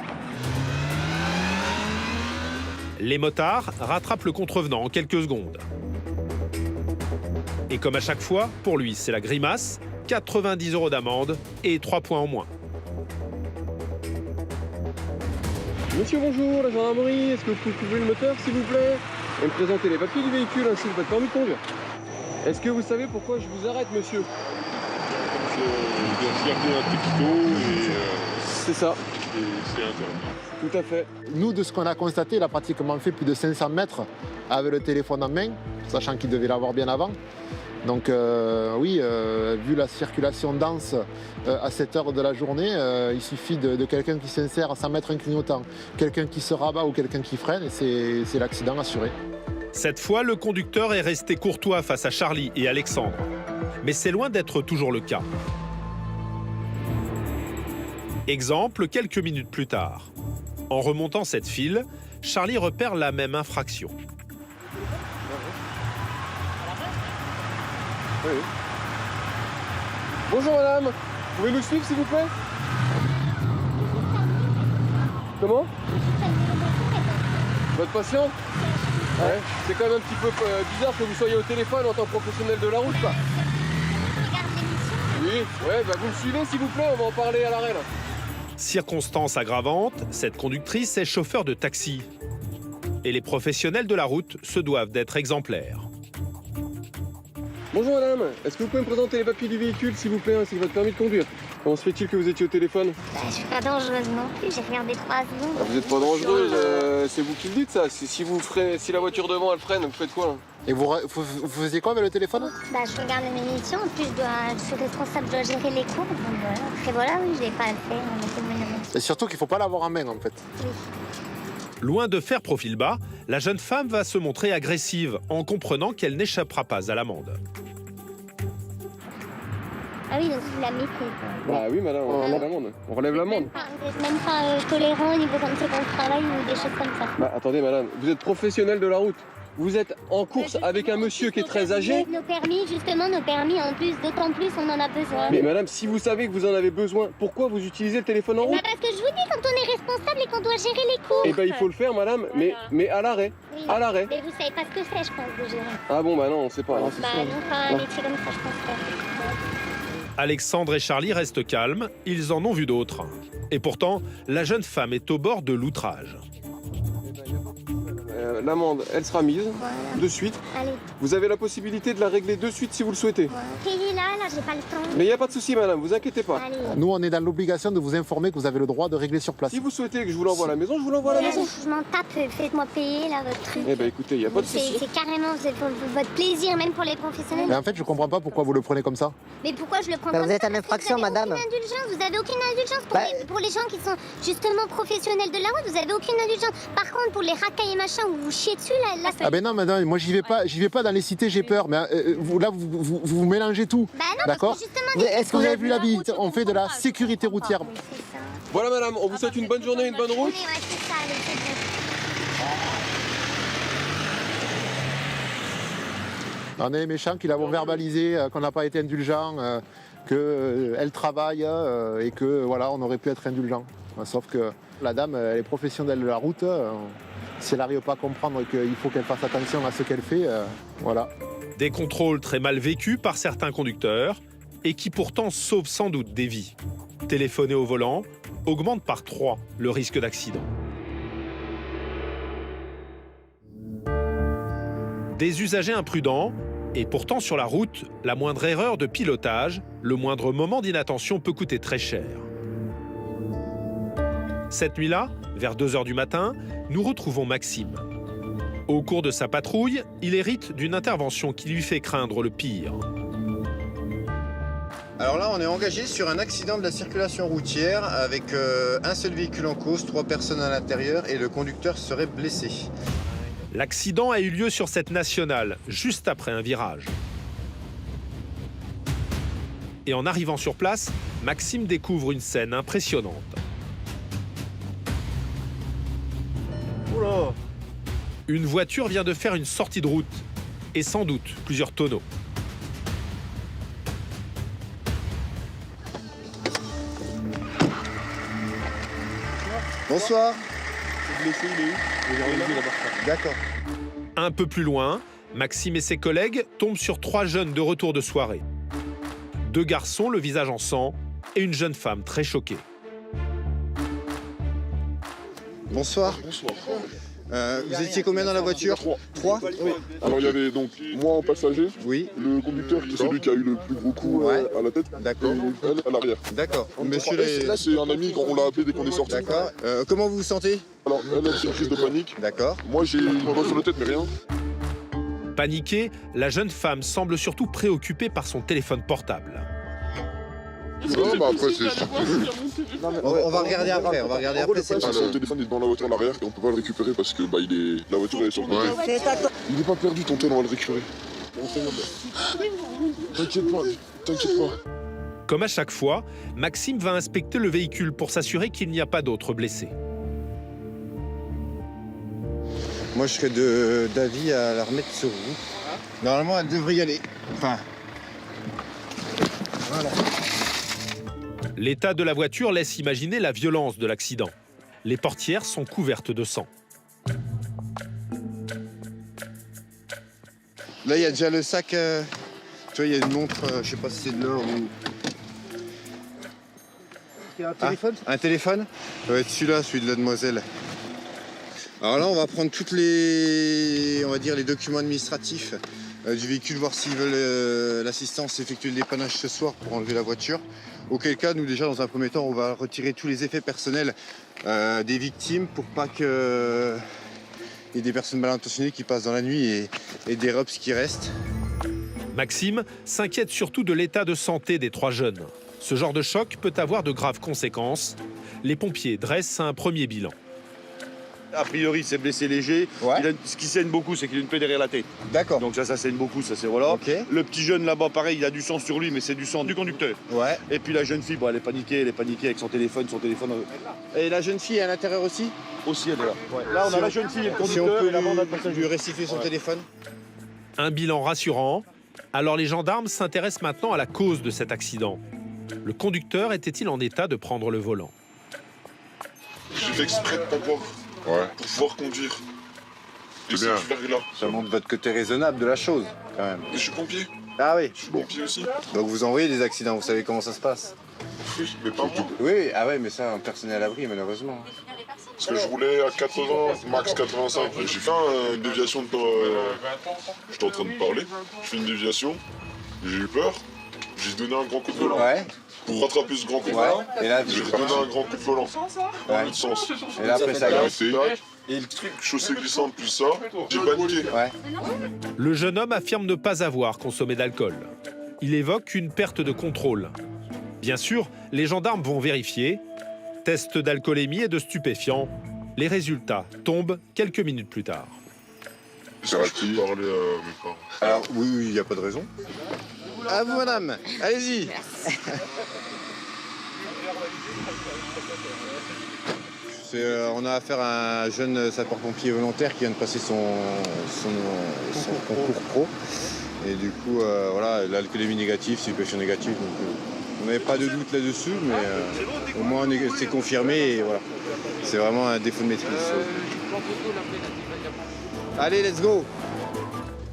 Les motards rattrapent le contrevenant en quelques secondes. Et comme à chaque fois, pour lui, c'est la grimace, 90 € d'amende et 3 points en moins. Monsieur, bonjour, la gendarmerie, est-ce que vous pouvez ouvrir le moteur, s'il vous plaît? Et me présenter les papiers du véhicule, ainsi que votre permis de conduire. Est-ce que vous savez pourquoi je vous arrête, monsieur? Je dois regarder un texto et... C'est ça. C'est interdit. Tout à fait. Nous, de ce qu'on a constaté, il a pratiquement fait plus de 500 mètres avec le téléphone en main, sachant qu'il devait l'avoir bien avant. Donc oui, vu la circulation dense à cette heure de la journée, il suffit de quelqu'un qui s'insère sans mettre un clignotant, quelqu'un qui se rabat ou quelqu'un qui freine, et c'est l'accident assuré. Cette fois, le conducteur est resté courtois face à Charlie et Alexandre. Mais c'est loin d'être toujours le cas. Exemple, quelques minutes plus tard. En remontant cette file, Charlie repère la même infraction. Oui. Bonjour madame, vous pouvez nous suivre s'il vous plaît? Comment? Votre patient? Ouais. C'est quand même un petit peu bizarre que vous soyez au téléphone en tant que professionnel de la route, quoi. Oui, ouais, bah vous me suivez s'il vous plaît, on va en parler à l'arrêt là. Circonstance aggravante, cette conductrice est chauffeur de taxi. Et les professionnels de la route se doivent d'être exemplaires. Bonjour madame, est-ce que vous pouvez me présenter les papiers du véhicule s'il vous plaît, ainsi que votre permis de conduire? Comment se fait-il que vous étiez au téléphone? Bah, je suis pas dangereuse non plus, j'ai regardé 3 secondes. Vous n'êtes pas dangereuse, c'est vous qui le dites ça. Si la voiture devant elle freine, vous faites quoi là? Et vous faisiez quoi avec le téléphone? Bah, je regarde mes missions, en plus je suis responsable, je dois gérer les cours. Donc voilà. Après voilà, oui, je n'ai pas à le faire, on est communément. Et surtout qu'il ne faut pas l'avoir en main en fait. Oui. Loin de faire profil bas, la jeune femme va se montrer agressive en comprenant qu'elle n'échappera pas à l'amende. Ah oui, donc vous la mettez. Bah oui, madame, on relève l'amende. On relève l'amende. Vous n'êtes même pas tolérant au niveau comme ça qu'on travaille ou des choses comme ça. Bah attendez, madame, vous êtes professionnelle de la route. Vous êtes en course avec un monsieur qui est très âgé. Nos permis, justement, nos permis, en plus, d'autant plus, on en a besoin. Mais madame, si vous savez que vous en avez besoin, pourquoi vous utilisez le téléphone en route? Bah parce que je vous dis, quand on est responsable et qu'on doit gérer les cours. Eh ben il faut le faire, madame, mais à l'arrêt. Oui. À l'arrêt. Mais vous savez pas ce que c'est, je pense, de gérer. Ah bon, bah non, on sait pas. Bah non, pas un métier comme ça, je pense pas. Alexandre et Charlie restent calmes, ils en ont vu d'autres. Et pourtant, la jeune femme est au bord de l'outrage. L'amende, elle sera mise Voilà. de suite. Allez. Vous avez la possibilité de la régler de suite si vous le souhaitez. Payez là, j'ai pas le temps. Mais il n'y a pas de souci, madame, vous inquiétez pas. Allez. Nous, on est dans l'obligation de vous informer que vous avez le droit de régler sur place. Si vous souhaitez que je vous l'envoie à la maison, je vous l'envoie à la maison. Je m'en tape, faites-moi payer là votre truc. Eh ben écoutez, il n'y a pas de souci. C'est carrément votre plaisir, même pour les professionnels. Mais en fait, je comprends pas pourquoi vous le prenez comme ça. Mais pourquoi je le prends Bah, comme vous êtes ça? en Parce que infraction, vous avez madame. Aucune indulgence. Vous avez aucune indulgence pour les gens qui sont justement professionnels de la route. Vous avez aucune indulgence. Par contre, pour les racailles et machin où vous chiez dessus, là Ah ben non, madame, moi j'y vais pas dans les cités, j'ai peur. Mais vous mélangez tout. Bah non, d'accord. parce que justement, Est-ce que vous avez vu la bite? On fait de la sécurité routière. Voilà, madame, on vous souhaite une bonne journée, une bonne route. Ouais, c'est ça, allez, c'est bon. On est méchants qui l'avons verbalisé, qu'on n'a pas été indulgent, qu'elle travaille et que voilà, on aurait pu être indulgent. Sauf que la dame, elle est professionnelle de la route. Si elle n'arrive pas à comprendre qu'il faut qu'elle fasse attention à ce qu'elle fait, voilà. Des contrôles très mal vécus par certains conducteurs et qui pourtant sauvent sans doute des vies. Téléphoner au volant augmente par 3 le risque d'accident. Des usagers imprudents, et pourtant sur la route, la moindre erreur de pilotage, le moindre moment d'inattention peut coûter très cher. Cette nuit-là, vers 2 h du matin, nous retrouvons Maxime. Au cours de sa patrouille, il hérite d'une intervention qui lui fait craindre le pire. Alors là, on est engagé sur un accident de la circulation routière avec un seul véhicule en cause, 3 personnes à l'intérieur et le conducteur serait blessé. L'accident a eu lieu sur cette nationale, juste après un virage. Et en arrivant sur place, Maxime découvre une scène impressionnante. Oula! Une voiture vient de faire une sortie de route, et sans doute plusieurs tonneaux. Bonsoir. D'accord. Un peu plus loin, Maxime et ses collègues tombent sur 3 jeunes de retour de soirée. 2 garçons, le visage en sang, et une jeune femme très choquée. Bonsoir. Bonsoir. Vous étiez combien dans la voiture? 3. Oui. Alors il y avait donc moi en passager, oui, le conducteur qui est celui qui a eu le plus gros coup à la tête, d'accord, et elle à l'arrière. D'accord. Monsieur là c'est un ami, on l'a appelé dès qu'on est sorti. D'accord. Comment vous vous sentez? Alors elle c'est une crise de panique. D'accord. Moi j'ai une bosse sur la tête mais rien. Paniquée, la jeune femme semble surtout préoccupée par son téléphone portable. Non, bah après c'est... On va regarder après, Son téléphone est dans la voiture à l'arrière et on peut pas le récupérer parce que la voiture est sur le côté. Il n'est pas perdu ton tel, on va le récupérer. T'inquiète pas. Comme à chaque fois, Maxime va inspecter le véhicule pour s'assurer qu'il n'y a pas d'autres blessés. Moi je serais d'avis à la remettre sur route. Normalement elle devrait y aller. Enfin... Voilà. L'état de la voiture laisse imaginer la violence de l'accident. Les portières sont couvertes de sang. Là, il y a déjà le sac. Tu vois, il y a une montre, je sais pas si c'est de l'or ou... Il y a un téléphone? Un téléphone? Ça va être celui-là, celui de la demoiselle. Alors là, on va prendre toutes les, on va dire, les documents administratifs du véhicule, voir s'ils veulent l'assistance effectuer le dépannage ce soir pour enlever la voiture. Auquel cas, nous déjà, dans un premier temps, on va retirer tous les effets personnels des victimes pour pas qu'il y ait des personnes mal intentionnées qui passent dans la nuit et dérobent ce qui reste. Maxime s'inquiète surtout de l'état de santé des 3 jeunes. Ce genre de choc peut avoir de graves conséquences. Les pompiers dressent un premier bilan. A priori, c'est blessé léger. Ouais. Ce qui saigne beaucoup, c'est qu'il a une plaie derrière la tête. D'accord. Donc ça saigne beaucoup, ça c'est voilà. Okay. Le petit jeune là-bas, pareil, il a du sang sur lui, mais c'est du sang du conducteur. Ouais. Et puis la jeune fille, bon, elle est paniquée avec son téléphone. Et la jeune fille est à l'intérieur aussi? Aussi, elle est là. Ouais. Là, on Si a la jeune fille et le Si on conducteur, peut et là-bas, on a le passager. lui restituer son téléphone. Un bilan rassurant. Alors les gendarmes s'intéressent maintenant à la cause de cet accident. Le conducteur était-il en état de prendre le volant? J'ai fait exprès de pas boire. Ouais. Pour pouvoir conduire. Et C'est bien. cette vague-là. Ça montre votre côté raisonnable de la chose, quand même. Et je suis pompier. Ah oui. Je suis pompier aussi. Donc vous en voyez des accidents, vous savez comment ça se passe? Oui, mais pas moi. Oui, ah ouais, mais ça, un personne est à l'abri, malheureusement. Parce que je roulais à 80, max 85. J'ai fait une déviation de... J'étais en train de parler. Je fais une déviation. J'ai eu peur. J'ai donné un grand coup de volant. Ouais. Pour rattraper ce grand coup de volant, Et là, j'ai donné un grand coup de volant. Dans l'autre sens. Et là, après, ça a glissé. Et le truc, chaussée glissante plus ça, j'ai paniqué. Ouais. Le jeune homme affirme ne pas avoir consommé d'alcool. Il évoque une perte de contrôle. Bien sûr, les gendarmes vont vérifier. Test d'alcoolémie et de stupéfiants. Les résultats tombent quelques minutes plus tard. Est-ce que je peux parler à mes parents? Alors, oui, il n'y a pas de raison. À vous, madame. Allez-y. On a affaire à un jeune sapeur-pompier volontaire qui vient de passer son concours pro. Et du coup, voilà, l'alcoolémie négative, stupéfiant négatif. Donc, on n'avait pas de doute là-dessus, mais au moins c'est confirmé et voilà. C'est vraiment un défaut de maîtrise. Allez, let's go!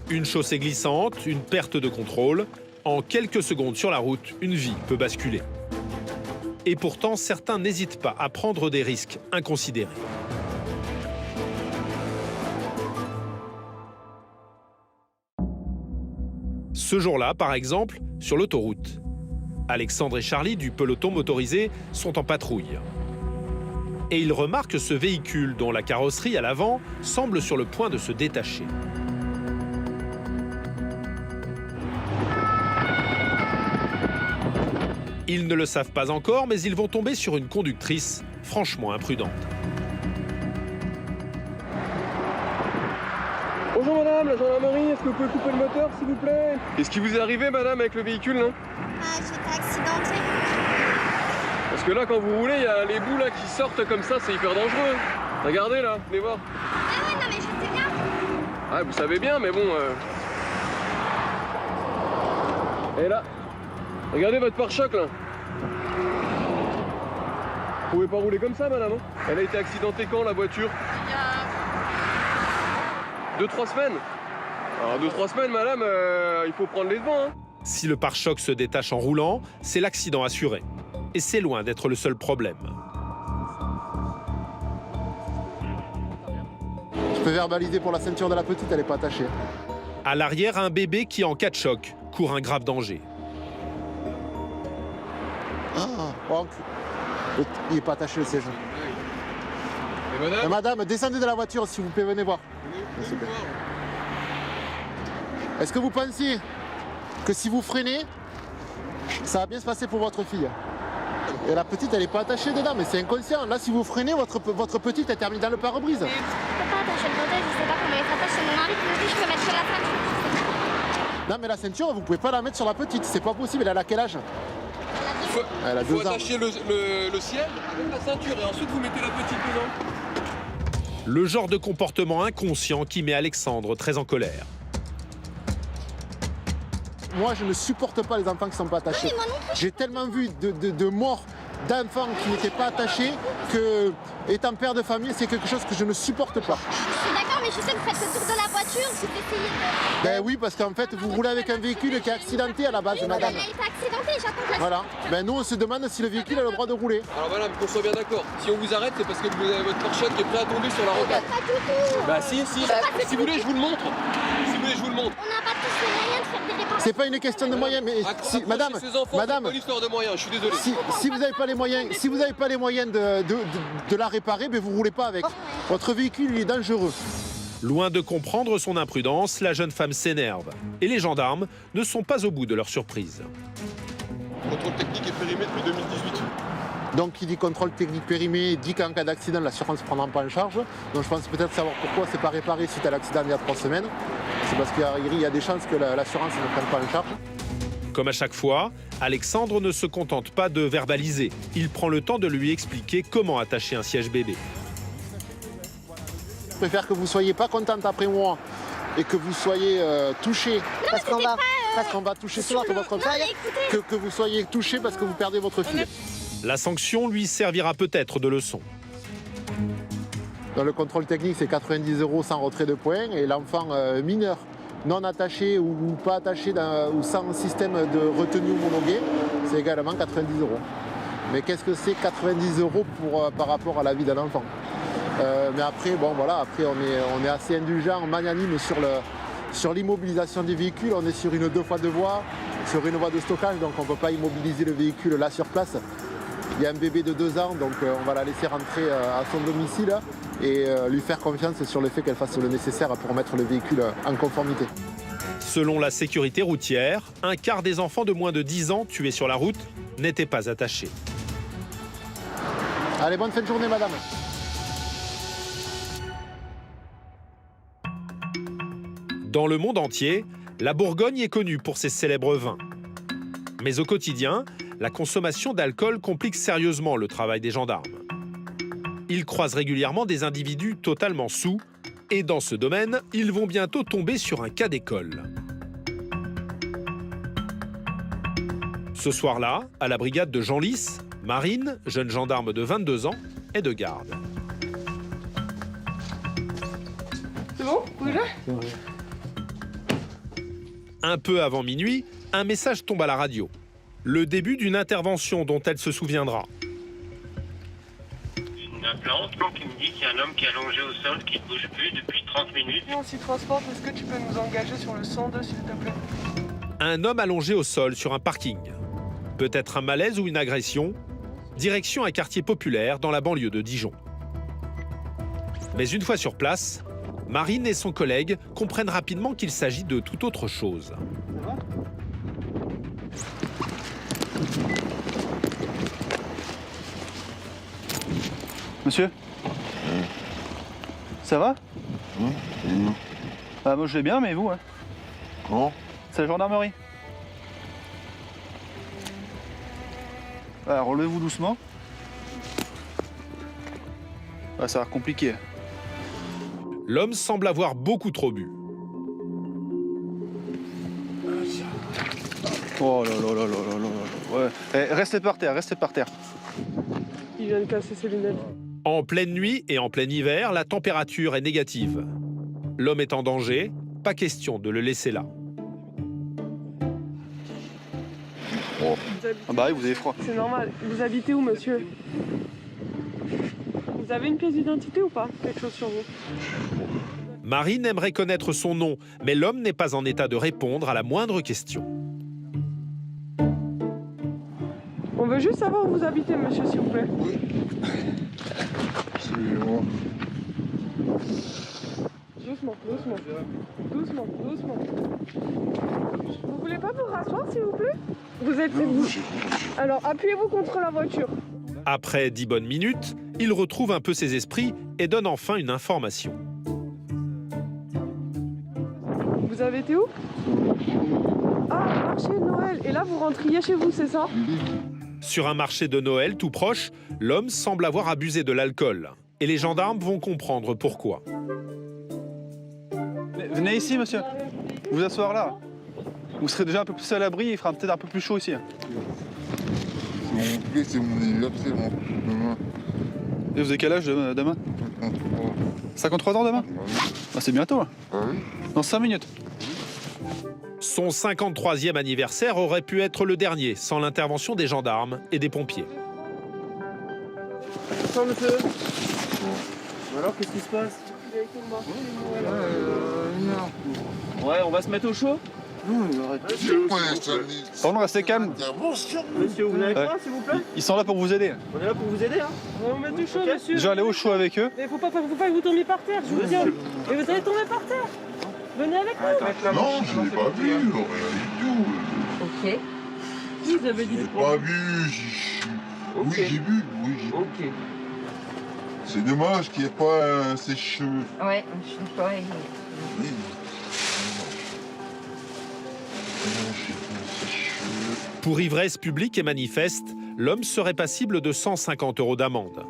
Une chaussée glissante, une perte de contrôle. En quelques secondes sur la route, une vie peut basculer. Et pourtant, certains n'hésitent pas à prendre des risques inconsidérés. Ce jour-là, par exemple, sur l'autoroute, Alexandre et Charlie du peloton motorisé sont en patrouille. Et ils remarquent ce véhicule dont la carrosserie à l'avant semble sur le point de se détacher. Ils ne le savent pas encore, mais ils vont tomber sur une conductrice franchement imprudente. Bonjour madame, la gendarmerie, est-ce que vous pouvez couper le moteur s'il vous plaît? Qu'est-ce qui vous est arrivé madame avec le véhicule là? Ah, j'étais accidentée. Parce que là quand vous roulez, il y a les bouts là qui sortent comme ça, c'est hyper dangereux. Regardez là, venez voir. Ah ouais, non mais je sais bien. Ah vous savez bien mais bon... Et là, regardez votre pare-choc là. Vous pouvez pas rouler comme ça madame hein? Elle a été accidentée quand la voiture? Il y a... 2-3 semaines. Alors 2-3 semaines madame, il faut prendre les devants hein. Si le pare-choc se détache en roulant, c'est l'accident assuré. Et c'est loin d'être le seul problème. Je peux verbaliser pour la ceinture de la petite, elle n'est pas attachée. À l'arrière, un bébé qui, en cas de choc, court un grave danger. Il n'est pas attaché le siège. Madame, descendez de la voiture s'il vous plaît, venez voir. Est-ce que vous pensez que si vous freinez, ça va bien se passer pour votre fille? Et la petite, elle n'est pas attachée dedans, mais c'est inconscient. Là, si vous freinez, votre petite, elle termine dans le pare-brise. Je peux pas attacher le modèle, je sais pas comment être attaché. Mon mari qui me dit je peux mettre sur la ceinture. Non, mais la ceinture, vous pouvez pas la mettre sur la petite. C'est pas possible. Elle a quel âge? Elle a 2 ans. Il faut attacher le ciel avec la ceinture et ensuite vous mettez la petite dedans. Le genre de comportement inconscient qui met Alexandre très en colère. Moi, je ne supporte pas les enfants qui ne sont pas attachés. J'ai tellement vu de morts d'enfants qui n'étaient pas attachés que, étant père de famille, c'est quelque chose que je ne supporte pas. Je suis d'accord, mais je sais que vous faites le tour de la voiture, vous essayez de... Ben oui, parce qu'en fait, vous roulez avec un véhicule qui est accidenté à la base, madame. Elle a été accidentée, j'attends la... Voilà. Ben nous, on se demande si le véhicule a le droit de rouler. Alors madame, qu'on soit bien d'accord, si on vous arrête, c'est parce que votre pare-choc est prêt à tomber sur la route. Pas du tout. Bah si, si vous voulez, je vous le montre. Si vous voulez, je vous le montre. On n'a pas tous les moyens de faire des réparations. C'est pas une question de moyens, mais si, madame, madame, Pas l'histoire de moyens, je suis désolé. si vous n'avez pas les moyens, de la réparer, ben vous roulez pas avec. Votre véhicule il est dangereux. Loin de comprendre son imprudence, la jeune femme s'énerve. Et les gendarmes ne sont pas au bout de leur surprise. Contrôle technique et périmé depuis 2018. Donc qui dit contrôle technique périmé dit qu'en cas d'accident, l'assurance ne prendra pas en charge. Donc je pense peut-être savoir pourquoi c'est pas réparé suite à l'accident il y a 3 semaines. C'est parce qu'il y a des chances que l'assurance ne prenne pas en charge. Comme à chaque fois, Alexandre ne se contente pas de verbaliser. Il prend le temps de lui expliquer comment attacher un siège bébé. Je préfère que vous ne soyez pas contente après moi et que vous soyez touchée parce qu'on va toucher sur votre taille, que vous soyez touché parce que vous perdez votre fille. La sanction lui servira peut-être de leçon. Dans le contrôle technique, c'est 90 € sans retrait de points et l'enfant mineur non attaché ou pas attaché ou sans système de retenue homologué, c'est également 90 €. Mais qu'est-ce que c'est 90 € par rapport à la vie d'un enfant? Mais après, bon voilà, après on est assez indulgent, magnanime sur l'immobilisation des véhicules. On est sur une 2x2 voies, sur une voie de stockage, donc on ne peut pas immobiliser le véhicule là sur place. Il y a un bébé de 2 ans, donc on va la laisser rentrer à son domicile et lui faire confiance sur le fait qu'elle fasse le nécessaire pour mettre le véhicule en conformité. Selon la sécurité routière, un quart des enfants de moins de 10 ans tués sur la route n'étaient pas attachés. Allez, bonne fin de journée, madame. Dans le monde entier, la Bourgogne est connue pour ses célèbres vins. Mais au quotidien, la consommation d'alcool complique sérieusement le travail des gendarmes. Ils croisent régulièrement des individus totalement saouls, et dans ce domaine, ils vont bientôt tomber sur un cas d'école. Ce soir-là, à la brigade de Genlis, Marine, jeune gendarme de 22 ans, est de garde. C'est bon? Vous là? Un peu avant minuit, un message tombe à la radio. Le début d'une intervention dont elle se souviendra. Une appelante qui me dit qu'il y a un homme qui est allongé au sol, qui ne bouge plus depuis 30 minutes. On s'y transporte, est-ce que tu peux nous engager sur le 102 s'il te plaît? Un homme allongé au sol sur un parking. Peut-être un malaise ou une agression. Direction un quartier populaire dans la banlieue de Dijon. Mais une fois sur place, Marine et son collègue comprennent rapidement qu'il s'agit de tout autre chose. Monsieur, ça va? Bah moi je vais bien, mais vous, hein? Comment? C'est la gendarmerie. Voilà, relevez-vous doucement. Ah, ça va être compliqué. L'homme semble avoir beaucoup trop bu. Oh là là là là là là. Ouais. Eh, restez par terre, restez par terre. Il vient de casser ses lunettes. En pleine nuit et en plein hiver, la température est négative. L'homme est en danger, pas question de le laisser là. Ah bah oui, vous avez froid. C'est normal. Vous habitez où, monsieur? Vous avez une pièce d'identité ou pas? Quelque chose sur vous? Marine aimerait connaître son nom, mais l'homme n'est pas en état de répondre à la moindre question. On veut juste savoir où vous habitez, monsieur, s'il vous plaît. Excusez-moi. Doucement, doucement. Doucement, doucement. Vous voulez pas vous rasseoir, s'il vous plaît? Vous êtes... Alors, appuyez-vous contre la voiture. Après 10 bonnes minutes, il retrouve un peu ses esprits et donne enfin une information. Vous avez été où? Ah, marché de Noël. Et là, vous rentriez chez vous, c'est ça? Sur un marché de Noël tout proche, l'homme semble avoir abusé de l'alcool. Et les gendarmes vont comprendre pourquoi. Venez ici, monsieur. Vous asseoir là. Vous serez déjà un peu plus à l'abri, il fera peut-être un peu plus chaud ici. C'est mon anniversaire, demain. Et vous avez quel âge demain? 53 ans demain? Ah, c'est bientôt là. Dans 5 minutes. Son 53e anniversaire aurait pu être le dernier sans l'intervention des gendarmes et des pompiers. Bonsoir, monsieur. Alors, qu'est-ce qui se passe? Il est tombé. Ouais, on va se mettre au chaud. Par contre, restez calme. Monsieur, vous venez avec moi, s'il vous plaît? Ils sont là pour vous aider. On est là pour vous aider, hein. On va vous mettre du chaud, monsieur. Déjà, allez au chaud avec eux. Mais faut pas que vous tombiez par terre, je vous dis. Et vous allez tomber par terre. Venez avec nous. Non, je l'ai pas vu, rien du tout. Ok. Vous avez dit. Je l'ai pas vu, oui, j'ai vu, oui, j'ai vu. Ok. C'est dommage qu'il n'y ait pas un sèche-cheveux. Ouais, je suis pareil. Oui. Pour ivresse publique et manifeste, l'homme serait passible de 150 € d'amende.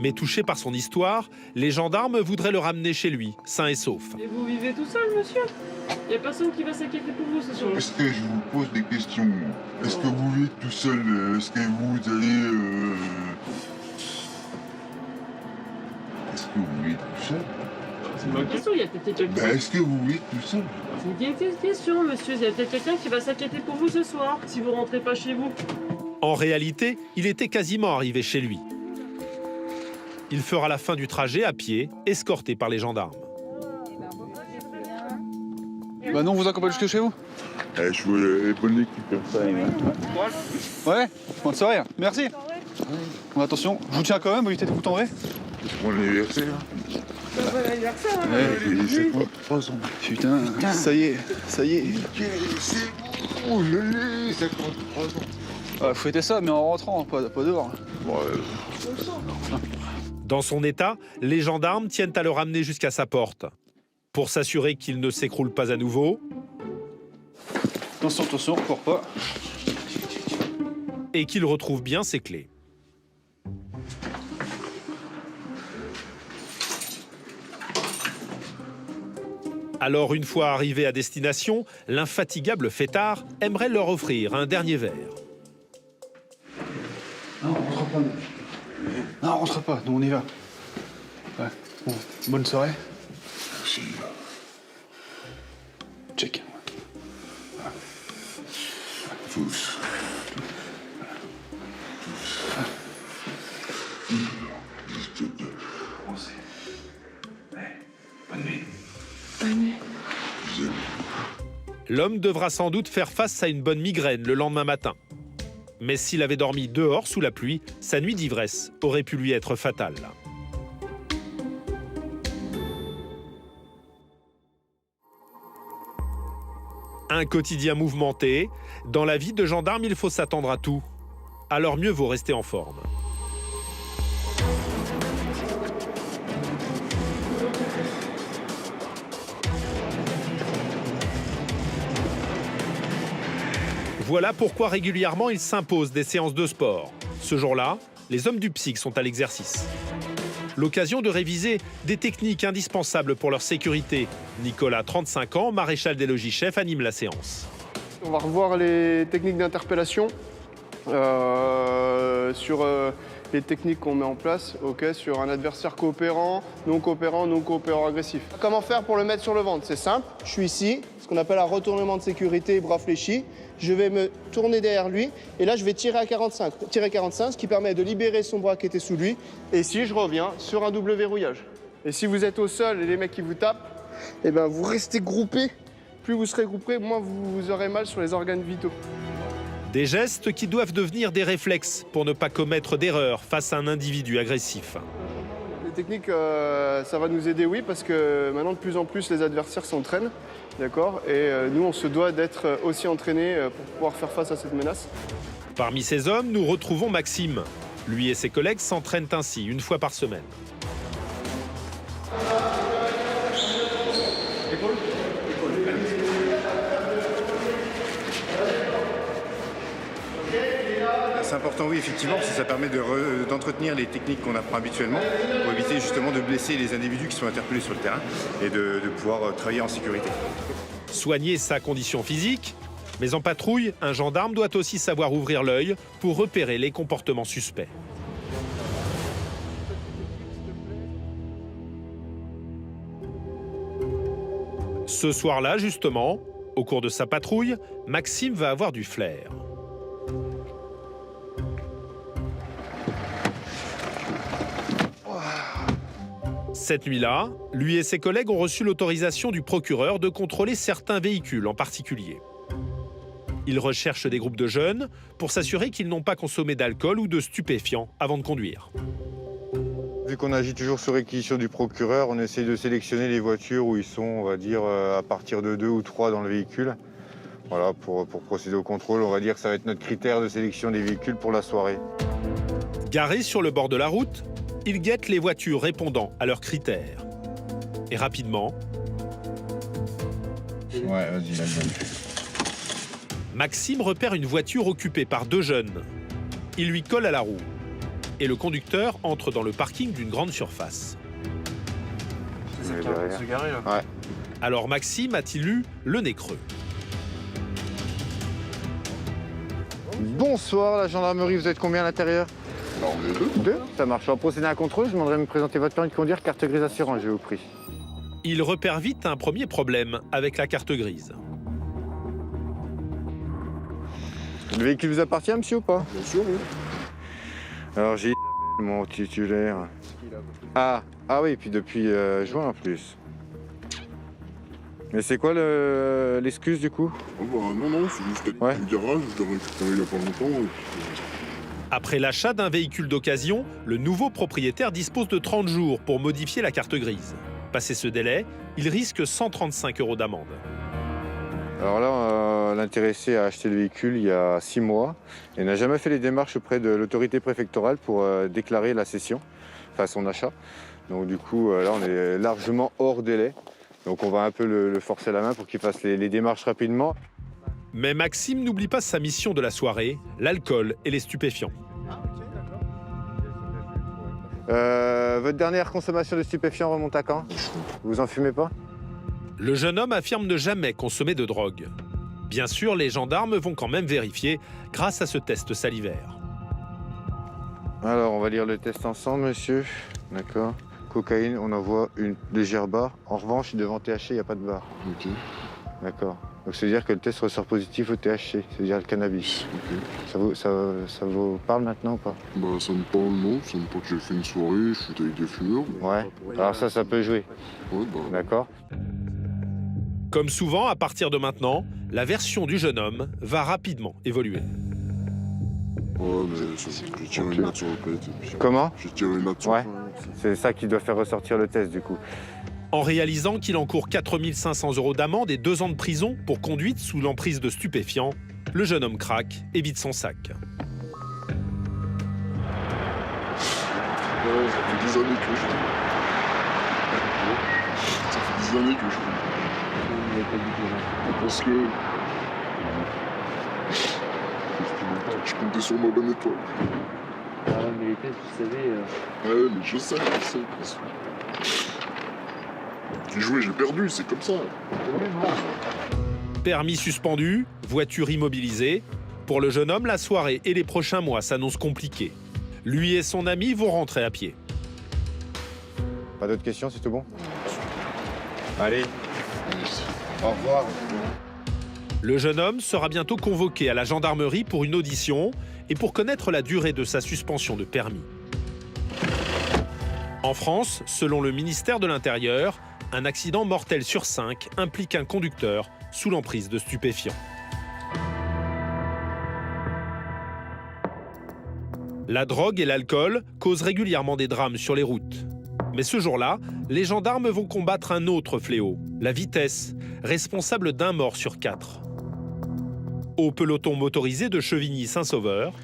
Mais touché par son histoire, les gendarmes voudraient le ramener chez lui, sain et sauf. Et vous vivez tout seul, monsieur? Il n'y a personne qui va s'inquiéter pour vous ce soir. Est-ce que je vous pose des questions? Est-ce que vous vivez tout seul? Est-ce que vous allez... Est-ce que vous vivez tout seul? C'est une question, il y a peut-être quelqu'un. Est-ce que vous vivez tout seul? C'est une question, monsieur. Il y a peut-être quelqu'un qui va s'inquiéter pour vous ce soir, si vous rentrez pas chez vous. En réalité, il était quasiment arrivé chez lui. Il fera la fin du trajet à pied, escorté par les gendarmes. Bah non, on vous accompagne jusque chez vous. Je veux les bonnes équipes comme ça. Ouais, bonne soirée. Merci. Bon, attention, je vous tiens quand même, évitez de vous tendrer. C'est mon anniversaire. Bon anniversaire, hein. Ouais, c'est quoi? 3 ans. Putain, ça y est, ça y est. C'est bon, je l'ai, 53 ans. Ah, fouettez ça, mais en rentrant, pas dehors. Dans son état, les gendarmes tiennent à le ramener jusqu'à sa porte. Pour s'assurer qu'il ne s'écroule pas à nouveau. Attention, attention, cours pas. Et qu'il retrouve bien ses clés. Alors, une fois arrivé à destination, l'infatigable fêtard aimerait leur offrir un dernier verre. Non, on rentre pas. Non, on rentre pas, nous on y va. Ouais. Bon, bonne soirée. Merci. Check. Tous. Bonne nuit. Bonne nuit. L'homme devra sans doute faire face à une bonne migraine le lendemain matin. Mais s'il avait dormi dehors sous la pluie, sa nuit d'ivresse aurait pu lui être fatale. Un quotidien mouvementé. Dans la vie de gendarme, il faut s'attendre à tout. Alors mieux vaut rester en forme. Voilà pourquoi régulièrement il s'impose des séances de sport. Ce jour-là, les hommes du PSIC sont à l'exercice. L'occasion de réviser des techniques indispensables pour leur sécurité. Nicolas, 35 ans, maréchal des logis chefs, anime la séance. On va revoir les techniques d'interpellation sur les techniques qu'on met en place, sur un adversaire coopérant, non coopérant agressif. Comment faire pour le mettre sur le ventre? C'est simple, je suis ici, ce qu'on appelle un retournement de sécurité, bras fléchis. Je vais me tourner derrière lui et là je vais tirer à 45. Tirer 45, ce qui permet de libérer son bras qui était sous lui. Et ici je reviens sur un double verrouillage. Et si vous êtes au sol et les mecs qui vous tapent, eh ben vous restez groupés. Plus vous serez groupés, moins vous aurez mal sur les organes vitaux. Des gestes qui doivent devenir des réflexes pour ne pas commettre d'erreurs face à un individu agressif. Les techniques, ça va nous aider, oui, parce que maintenant de plus en plus les adversaires s'entraînent, d'accord. Et nous, on se doit d'être aussi entraînés pour pouvoir faire face à cette menace. Parmi ces hommes, nous retrouvons Maxime. Lui et ses collègues s'entraînent ainsi une fois par semaine. C'est important, oui, effectivement, parce que ça permet d'entretenir les techniques qu'on apprend habituellement pour éviter justement de blesser les individus qui sont interpellés sur le terrain et de pouvoir travailler en sécurité. Soigner sa condition physique, mais en patrouille, un gendarme doit aussi savoir ouvrir l'œil pour repérer les comportements suspects. Ce soir-là, justement, au cours de sa patrouille, Maxime va avoir du flair. Cette nuit-là, lui et ses collègues ont reçu l'autorisation du procureur de contrôler certains véhicules en particulier. Ils recherchent des groupes de jeunes pour s'assurer qu'ils n'ont pas consommé d'alcool ou de stupéfiants avant de conduire. Vu qu'on agit toujours sur réquisition du procureur, on essaye de sélectionner les voitures où ils sont, on va dire, à partir de 2 ou 3 dans le véhicule. Voilà, pour procéder au contrôle, on va dire que ça va être notre critère de sélection des véhicules pour la soirée. Garés sur le bord de la route, ils guettent les voitures répondant à leurs critères. Et rapidement, Ouais, vas-y, là. Maxime repère une voiture occupée par 2 jeunes. Il lui colle à la roue. Et le conducteur entre dans le parking d'une grande surface. C'est garé, là. Ouais. Alors Maxime a-t-il eu le nez creux? Bonsoir, la gendarmerie, vous êtes combien à l'intérieur? On est 2. 2? Ça marche. On va procéder à un contrôle, je demanderai de me présenter votre permis de conduire, carte grise assurance, je vous prie. Il repère vite un premier problème avec la carte grise. Le véhicule vous appartient, monsieur, ou pas? Bien sûr, oui. Alors j'ai mon titulaire. Ah oui, puis depuis juin en plus. Mais c'est quoi l'excuse du coup? Oh bah, non, c'est juste le garage, je l'ai récupéré il n'y a pas longtemps. Et puis, Après l'achat d'un véhicule d'occasion, le nouveau propriétaire dispose de 30 jours pour modifier la carte grise. Passé ce délai, il risque 135 € d'amende. Alors là, l'intéressé a acheté le véhicule il y a 6 mois et n'a jamais fait les démarches auprès de l'autorité préfectorale pour déclarer la cession, enfin son achat. Donc du coup, là, on est largement hors délai. Donc on va un peu le forcer à la main pour qu'il fasse les démarches rapidement. Mais Maxime n'oublie pas sa mission de la soirée, l'alcool et les stupéfiants. Votre dernière consommation de stupéfiants remonte à quand? Vous en fumez pas? Le jeune homme affirme ne jamais consommer de drogue. Bien sûr, les gendarmes vont quand même vérifier grâce à ce test salivaire. Alors, on va lire le test ensemble, monsieur. D'accord. Cocaïne, on en voit une légère barre. En revanche, devant THC, il n'y a pas de barre. Ok. D'accord. Donc, c'est-à-dire que le test ressort positif au THC, c'est-à-dire le cannabis. Ok. Ça vous parle maintenant ou pas? Bah, ça me parle, non. Ça me parle que j'ai fait une soirée, je suis avec des fumeurs. Ouais. Alors ça peut jouer. Ouais, bah. D'accord. Comme souvent, à partir de maintenant, la version du jeune homme va rapidement évoluer. Ouais, mais j'ai tiré une note sur le pet. Comment? J'ai tiré une note sur Ouais. C'est ça qui doit faire ressortir le test, du coup. En réalisant qu'il encourt 4 500 € d'amende et 2 ans de prison pour conduite sous l'emprise de stupéfiants, le jeune homme craque et vide son sac. Ouais, ça fait 10 années que je fume. Ça fait 10 années que je fume. Parce que je comptais sur ma bonne étoile. Ah mais les tests, vous savez... Ouais, mais je sais. J'ai joué, j'ai perdu, c'est comme ça. Permis suspendu, voiture immobilisée. Pour le jeune homme, la soirée et les prochains mois s'annoncent compliqués. Lui et son ami vont rentrer à pied. Pas d'autres questions, c'est tout bon? Allez. Au revoir. Le jeune homme sera bientôt convoqué à la gendarmerie pour une audition et pour connaître la durée de sa suspension de permis. En France, selon le ministère de l'Intérieur, un accident mortel sur 5 implique un conducteur sous l'emprise de stupéfiants. La drogue et l'alcool causent régulièrement des drames sur les routes. Mais ce jour-là, les gendarmes vont combattre un autre fléau, la vitesse, responsable d'1 mort sur 4. Au peloton motorisé de Chevigny-Saint-Sauveur,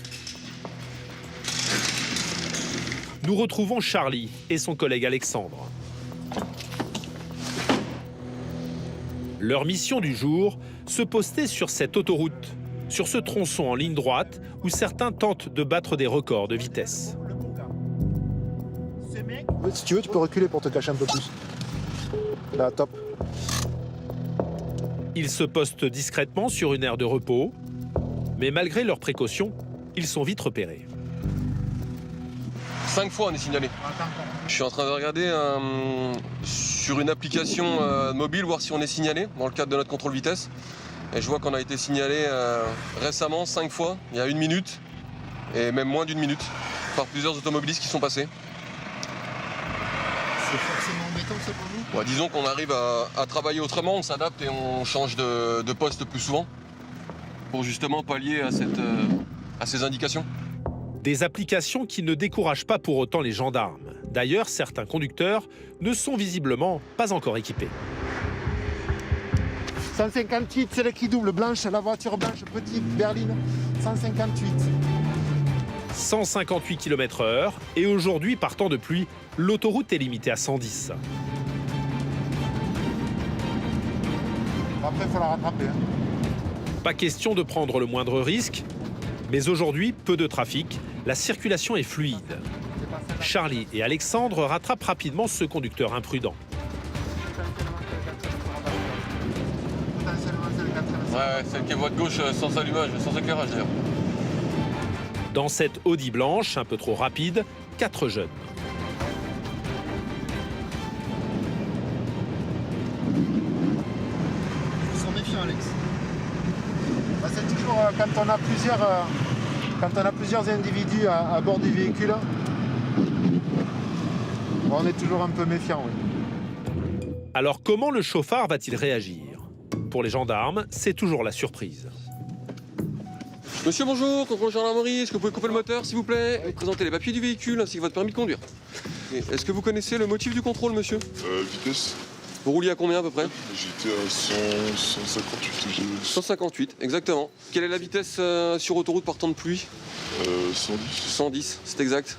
nous retrouvons Charlie et son collègue Alexandre. Leur mission du jour, se poster sur cette autoroute, sur ce tronçon en ligne droite où certains tentent de battre des records de vitesse. Si tu veux, tu peux reculer pour te cacher un peu plus. Là, top. Ils se postent discrètement sur une aire de repos, mais malgré leurs précautions, ils sont vite repérés. 5 fois on est signalé. Je suis en train de regarder sur une application mobile, voir si on est signalé dans le cadre de notre contrôle vitesse. Et je vois qu'on a été signalé récemment 5 fois, il y a 1 minute, et même moins d'1 minute, par plusieurs automobilistes qui sont passés. C'est forcément embêtant ça pour vous? Bon, disons qu'on arrive à travailler autrement, on s'adapte et on change de poste plus souvent pour justement pallier à ces indications. Des applications qui ne découragent pas pour autant les gendarmes. D'ailleurs, certains conducteurs ne sont visiblement pas encore équipés. 158, c'est le qui double, blanche, la voiture blanche, petite berline, 158. 158 km/h et aujourd'hui, par temps de pluie, l'autoroute est limitée à 110. Après, il faut la rattraper. Pas question de prendre le moindre risque, mais aujourd'hui, peu de trafic, la circulation est fluide. Charlie et Alexandre rattrapent rapidement ce conducteur imprudent. Ouais, celle qui est voie de gauche sans allumage, sans éclairage d'ailleurs. Dans cette Audi blanche, un peu trop rapide, 4 jeunes. Ils sont méfiants, Alex. Bah, c'est toujours quand on a plusieurs individus à bord du véhicule, on est toujours un peu méfiant. Oui. Alors comment le chauffard va-t-il réagir? Pour les gendarmes, c'est toujours la surprise. Monsieur, bonjour, contrôle gendarmerie, est-ce que vous pouvez couper le moteur, s'il vous plaît? Présentez les papiers du véhicule ainsi que votre permis de conduire. Est-ce que vous connaissez le motif du contrôle, monsieur? Vitesse. Vous rouliez à combien à peu près? J'étais à 158. 158, exactement. Quelle est la vitesse sur autoroute par temps de pluie? 110. 110, c'est exact.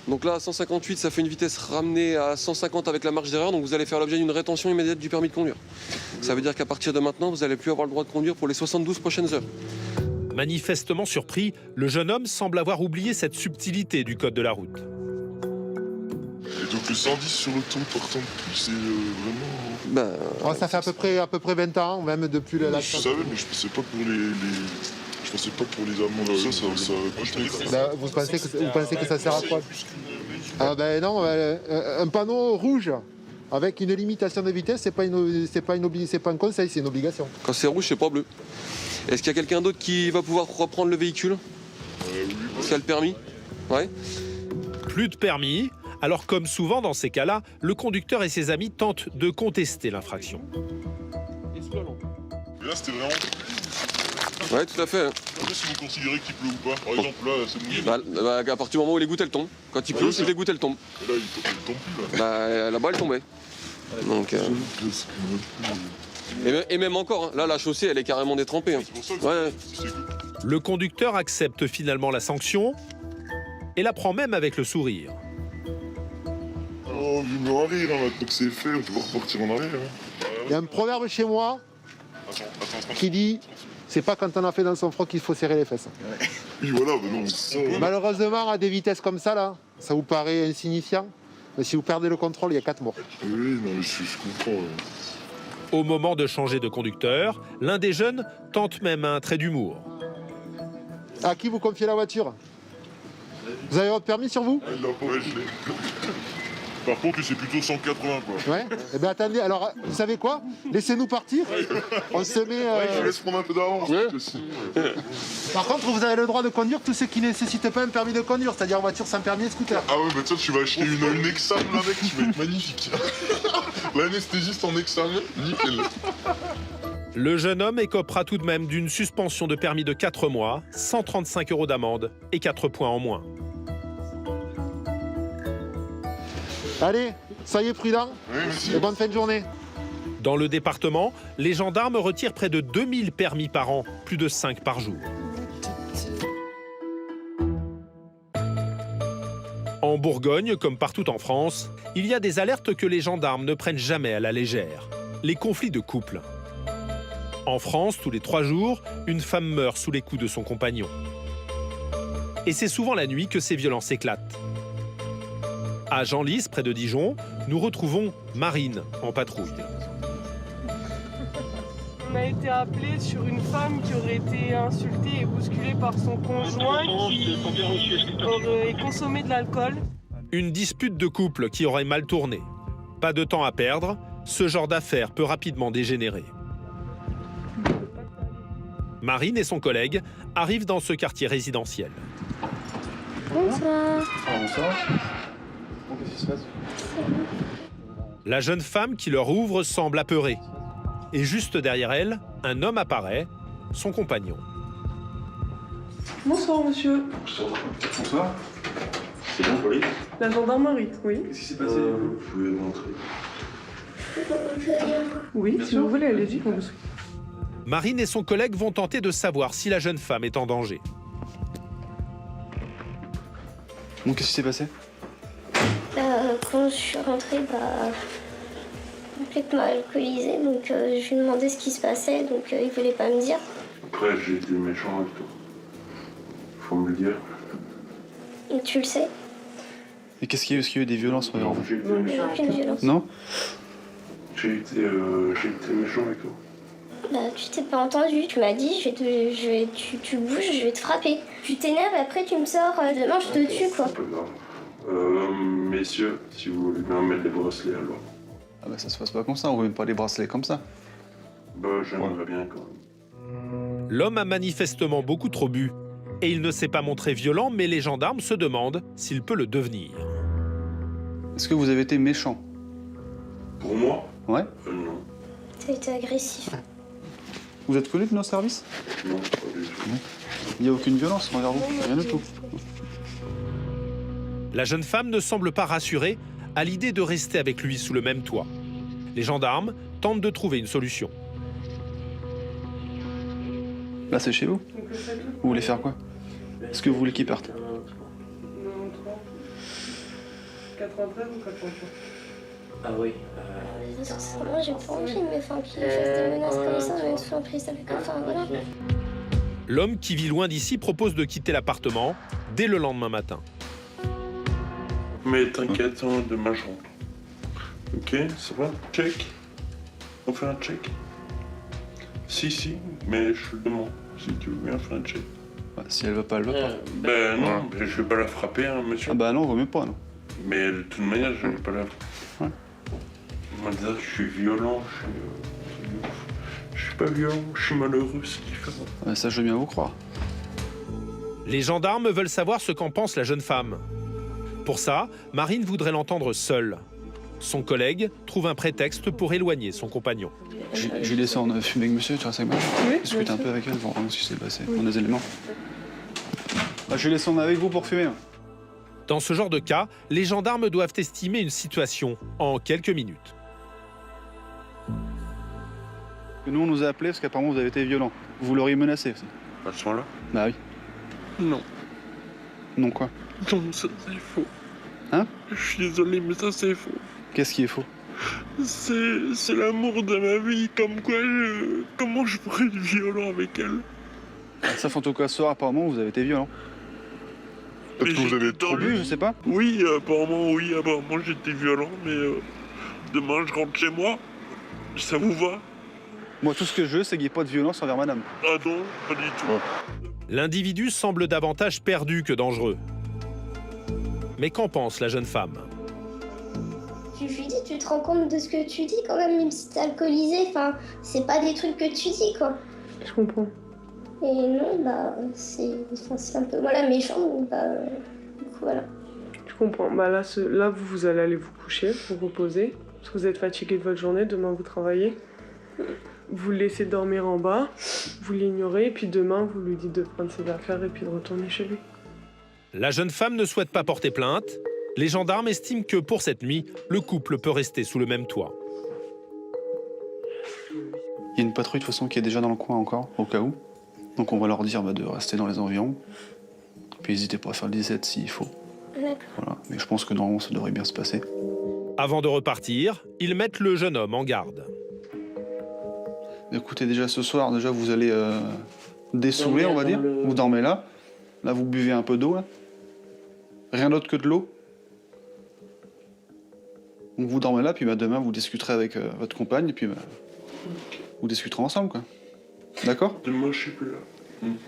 Donc là, à 158, ça fait une vitesse ramenée à 150 avec la marge d'erreur, donc vous allez faire l'objet d'une rétention immédiate du permis de conduire. Ça veut dire qu'à partir de maintenant, vous n'allez plus avoir le droit de conduire pour les 72 prochaines heures. Manifestement surpris, le jeune homme semble avoir oublié cette subtilité du code de la route. Et donc le 110 sur l'autoroute par temps de pluie, c'est vraiment... Ça fait à peu près 20 ans, même depuis la... Je savais, mais je pensais pas pour Je pensais pas pour les amendes, Vous pensez que ça sert à quoi? Non, un panneau rouge avec une limitation de vitesse, c'est pas un conseil, c'est une obligation. Quand c'est rouge, c'est pas bleu. Est-ce qu'il y a quelqu'un d'autre qui va pouvoir reprendre le véhicule? Oui. Est-ce qu'il y a le permis? Ouais. Plus de permis. Alors comme souvent dans ces cas-là, le conducteur et ses amis tentent de contester l'infraction. Et là, c'était vraiment... Ouais, tout à fait. Après, si vous considérez qu'il pleut ou pas, par exemple, là, c'est mouillé. À partir du moment où les gouttes, elles tombent. Quand il pleut, c'est que les gouttes, elles tombent. Et là, il tombe plus, là. Là-bas, elle tombait. Donc, et même encore, hein. Là, la chaussée, elle est carrément détrempée. Hein. Ouais. Le conducteur accepte finalement la sanction et la prend même avec le sourire. Oh, vu me rire, hein, maintenant que c'est fait, on peut repartir en arrière. Hein. Il y a un proverbe chez moi qui dit « c'est pas quand on a fait dans son froc qu'il faut serrer les fesses ». Oui, voilà, mais non. Malheureusement, à des vitesses comme ça, là, ça vous paraît insignifiant, mais si vous perdez le contrôle, il y a 4 morts. Oui, non, mais je comprends. Au moment de changer de conducteur, l'un des jeunes tente même un trait d'humour. À qui vous confiez la voiture? Vous avez votre permis sur vous? Ouais, je l'ai. Par contre, c'est plutôt 180, quoi. Ouais. Eh bien, attendez, alors, vous savez quoi? Laissez-nous partir. On se met... Je laisse prendre un peu d'avance. Ouais. Par contre, vous avez le droit de conduire tous ceux qui ne nécessitent pas un permis de conduire, c'est-à-dire voiture sans permis et scooter. Ah ouais, bah tiens, tu vas acheter une Exam avec, tu vas être magnifique. L'anesthésiste en Exam, nickel. Le jeune homme écopera tout de même d'une suspension de permis de 4 mois, 135 € d'amende et 4 points en moins. Allez, soyez prudents et bonne fin de journée. Dans le département, les gendarmes retirent près de 2000 permis par an, plus de 5 par jour. En Bourgogne, comme partout en France, il y a des alertes que les gendarmes ne prennent jamais à la légère. Les conflits de couple. En France, tous les 3 jours, une femme meurt sous les coups de son compagnon. Et c'est souvent la nuit que ces violences éclatent. À Genlis, près de Dijon, nous retrouvons Marine en patrouille. On a été appelé sur une femme qui aurait été insultée et bousculée par son conjoint qui aurait consommé de l'alcool. Une dispute de couple qui aurait mal tourné. Pas de temps à perdre, ce genre d'affaire peut rapidement dégénérer. Marine et son collègue arrivent dans ce quartier résidentiel. Bonsoir. Bonsoir. Qu'est-ce qui se passe? La jeune femme qui leur ouvre semble apeurée. Et juste derrière elle, un homme apparaît, son compagnon. Bonsoir, monsieur. Bonsoir. C'est bon, police? La gendarmerie, oui. Qu'est-ce qui s'est passé? Vous pouvez montrer. Oui, si vous voulez, allez-y. Marine et son collègue vont tenter de savoir si la jeune femme est en danger. Bon, qu'est-ce qui s'est passé? Quand je suis rentrée, complètement alcoolisée, donc je lui ai demandé ce qui se passait, donc il voulait pas me dire. Après, j'ai été méchant avec toi. Faut me le dire. Et tu le sais. Et qu'est-ce qu'il y a eu? Est-ce qu'il y a eu des violences envers vous? J'ai été Aucune méchant. violence. Non? J'ai été méchant avec toi. Tu t'es pas entendu, tu m'as dit tu bouges, je vais te frapper. Tu t'énerves, après tu me sors, demain je te tue quoi. C'est pas grave. Messieurs, si vous voulez bien mettre les bracelets alors. Ah bah ça se passe pas comme ça, on veut même pas les bracelets comme ça. J'aimerais bien quand même. L'homme a manifestement beaucoup trop bu. Et il ne s'est pas montré violent, mais les gendarmes se demandent s'il peut le devenir. Est-ce que vous avez été méchant? Pour moi? Ouais. Non. T'as été agressif. Vous êtes connu de nos services? Non, pas du tout. Il n'y a aucune violence envers vous? Rien du tout. La jeune femme ne semble pas rassurée à l'idée de rester avec lui sous le même toit. Les gendarmes tentent de trouver une solution. Là, c'est chez vous? Vous voulez faire quoi? Est-ce que vous voulez qu'il parte? 93 ou 83? Ah oui. Sincèrement, j'ai pas envie, mais enfin, qu'il fasse des menaces comme ça, même sous emprise avec enfin, voilà. L'homme qui vit loin d'ici propose de quitter l'appartement dès le lendemain matin. Mais t'inquiète, demain je rentre. Ok, ça va? Check. On fait un check. Si, mais je le demande. Si tu veux bien faire un check. Bah, si elle veut pas, elle veut pas. Ben non, mais je vais pas la frapper, hein, monsieur. Ah bah non, vaut mieux pas, non. Mais de toute manière, je vais pas la... Ouais. Moi, déjà, je suis violent, je suis pas violent, je suis malheureux, c'est différent. Ouais, ça, je veux bien vous croire. Les gendarmes veulent savoir ce qu'en pense la jeune femme. Pour ça, Marine voudrait l'entendre seule. Son collègue trouve un prétexte pour éloigner son compagnon. J'ai laissé en fumer avec monsieur, tu restes avec moi? Oui, discutez un peu avec elle, voir ce qui s'est passé, on a des éléments. Bah, je vais laisser en avec vous pour fumer. Dans ce genre de cas, les gendarmes doivent estimer une situation en quelques minutes. Nous, on nous a appelés parce qu'apparemment vous avez été violent. Vous l'auriez menacé aussi. À ce moment-là? Bah oui. Non. Non quoi? Non, ça c'est faux. Hein? Je suis désolé, mais ça c'est faux. Qu'est-ce qui est faux? C'est l'amour de ma vie, comme quoi comment je pourrais être violent avec elle? Ça, en tout cas, ce soir, apparemment, vous avez été violent. Peut-être que vous avez trop bu, je sais pas. Oui, apparemment j'étais violent, mais demain je rentre chez moi. Ça vous va? Moi, tout ce que je veux, c'est qu'il n'y ait pas de violence envers madame. Ah non, pas du tout. L'individu semble davantage perdu que dangereux. Mais qu'en pense la jeune femme? Je lui dis, tu te rends compte de ce que tu dis quand même si t'es alcoolisé, enfin, c'est pas des trucs que tu dis quoi. Je comprends. Et non, c'est un peu, voilà, méchant, donc du coup, voilà. Je comprends. Là, vous allez aller vous coucher, vous reposer, parce que vous êtes fatigué de votre journée, demain vous travaillez. Vous le laissez dormir en bas, vous l'ignorez, et puis demain, vous lui dites de prendre ses affaires et puis de retourner chez lui. La jeune femme ne souhaite pas porter plainte. Les gendarmes estiment que pour cette nuit, le couple peut rester sous le même toit. Il y a une patrouille de toute façon qui est déjà dans le coin encore, au cas où. Donc on va leur dire de rester dans les environs. Puis n'hésitez pas à faire le 17 s'il faut. Voilà. Mais je pense que normalement ça devrait bien se passer. Avant de repartir, ils mettent le jeune homme en garde. Écoutez, déjà ce soir, vous allez dessouler, on va dire. Vous dormez là. Là, vous buvez un peu d'eau. Rien d'autre que de l'eau. Donc vous dormez là, puis demain vous discuterez avec votre compagne, et puis vous discuterez ensemble, quoi. D'accord? Demain je suis plus là, donc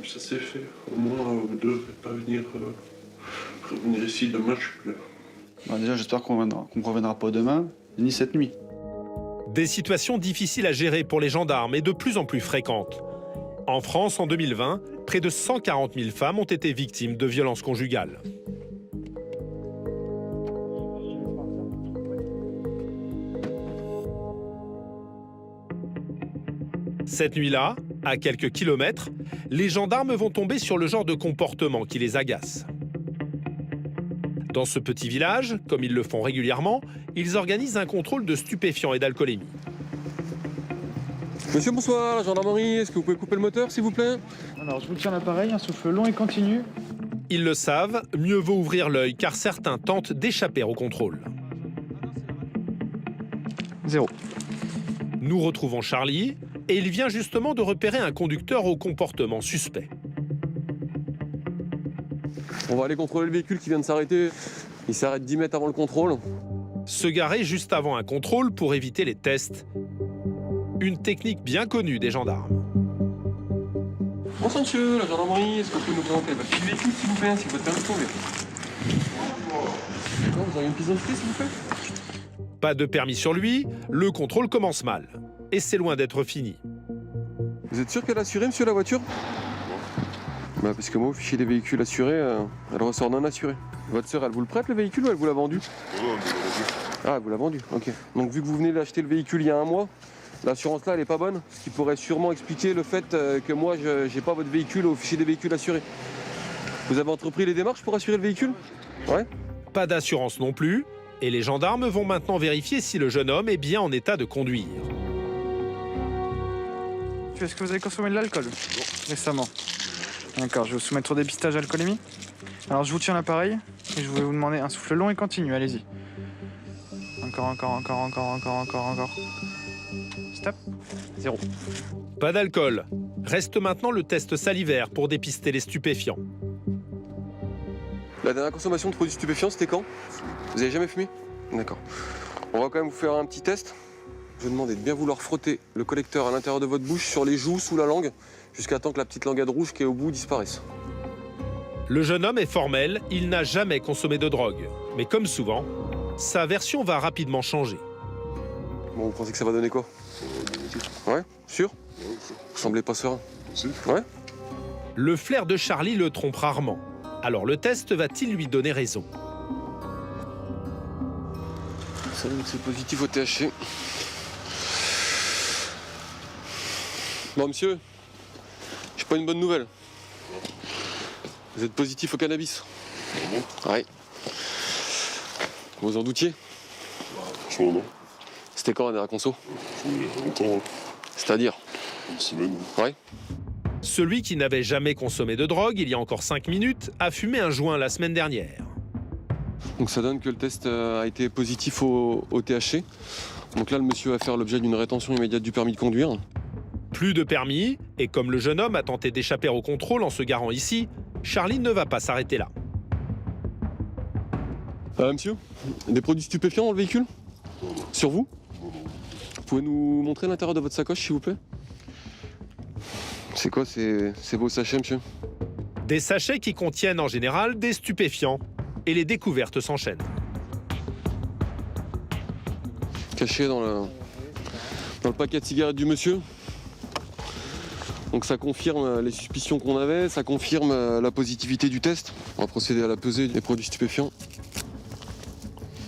ça c'est fait. Au moins vous ne devrez pas venir ici demain, je suis plus là. Déjà j'espère qu'on ne reviendra pas demain, ni cette nuit. Des situations difficiles à gérer pour les gendarmes et de plus en plus fréquentes. En France, en 2020, près de 140 000 femmes ont été victimes de violences conjugales. Cette nuit-là, à quelques kilomètres, les gendarmes vont tomber sur le genre de comportement qui les agace. Dans ce petit village, comme ils le font régulièrement, ils organisent un contrôle de stupéfiants et d'alcoolémie. Monsieur, bonsoir, la gendarmerie, est-ce que vous pouvez couper le moteur, s'il vous plaît? Alors, je vous tiens l'appareil, un souffle long et continu. Ils le savent, mieux vaut ouvrir l'œil car certains tentent d'échapper au contrôle. 0. Nous retrouvons Charlie et il vient justement de repérer un conducteur au comportement suspect. On va aller contrôler le véhicule qui vient de s'arrêter. Il s'arrête 10 mètres avant le contrôle. Se garer juste avant un contrôle pour éviter les tests. Une technique bien connue des gendarmes. Bonsoir monsieur, la gendarmerie, est-ce que vous pouvez nous présenter votre petit véhicule s'il vous plaît, si votre permis de conduire? D'accord, vous avez une pièce d'identité s'il vous plaît? Pas de permis sur lui, le contrôle commence mal. Et c'est loin d'être fini. Vous êtes sûr qu'elle a assuré, monsieur, la voiture? Bah parce que moi, au fichier des véhicules assurés, elle ressort non assurée. Votre sœur, elle vous le prête le véhicule ou elle vous l'a vendu? Ah, elle vous l'a vendu, ok. Donc vu que vous venez d'acheter le véhicule il y a un mois, l'assurance là, elle est pas bonne, ce qui pourrait sûrement expliquer le fait que moi, je n'ai pas votre véhicule au fichier des véhicules assurés. Vous avez entrepris les démarches pour assurer le véhicule? Ouais. Pas d'assurance non plus, et les gendarmes vont maintenant vérifier si le jeune homme est bien en état de conduire. Est-ce que vous avez consommé de l'alcool récemment? D'accord, je vais vous soumettre au dépistage alcoolémie. Alors, je vous tiens l'appareil et je vais vous demander un souffle long et continu, allez-y. Encore. Stop. 0. Pas d'alcool. Reste maintenant le test salivaire pour dépister les stupéfiants. La dernière consommation de produits stupéfiants, c'était quand? Vous avez jamais fumé? D'accord. On va quand même vous faire un petit test. Je vais demander de bien vouloir frotter le collecteur à l'intérieur de votre bouche, sur les joues, sous la langue, jusqu'à temps que la petite languette rouge qui est au bout disparaisse. Le jeune homme est formel, il n'a jamais consommé de drogue. Mais comme souvent, sa version va rapidement changer. Bon, vous pensez que ça va donner quoi? Ouais, sûr? Vous semblez pas serein. Ouais? Le flair de Charlie le trompe rarement. Alors le test va-t-il lui donner raison? Ça donne que c'est positif au THC. Bon, monsieur, j'ai pas une bonne nouvelle. Vous êtes positif au cannabis. Ouais. Vous en doutiez? C'était quand la dernière conso? C'est-à-dire? Une semaine. Ouais. Celui qui n'avait jamais consommé de drogue il y a encore 5 minutes a fumé un joint la semaine dernière. Donc ça donne que le test a été positif au THC. Donc là, le monsieur va faire l'objet d'une rétention immédiate du permis de conduire. Plus de permis, et comme le jeune homme a tenté d'échapper au contrôle en se garant ici, Charlie ne va pas s'arrêter là. Monsieur, des produits stupéfiants dans le véhicule? Sur vous? Vous pouvez nous montrer l'intérieur de votre sacoche, s'il vous plaît? C'est quoi ces beaux sachets, monsieur? Des sachets qui contiennent en général des stupéfiants. Et les découvertes s'enchaînent. Caché dans le paquet de cigarettes du monsieur. Donc ça confirme les suspicions qu'on avait, ça confirme la positivité du test. On va procéder à la pesée des produits stupéfiants.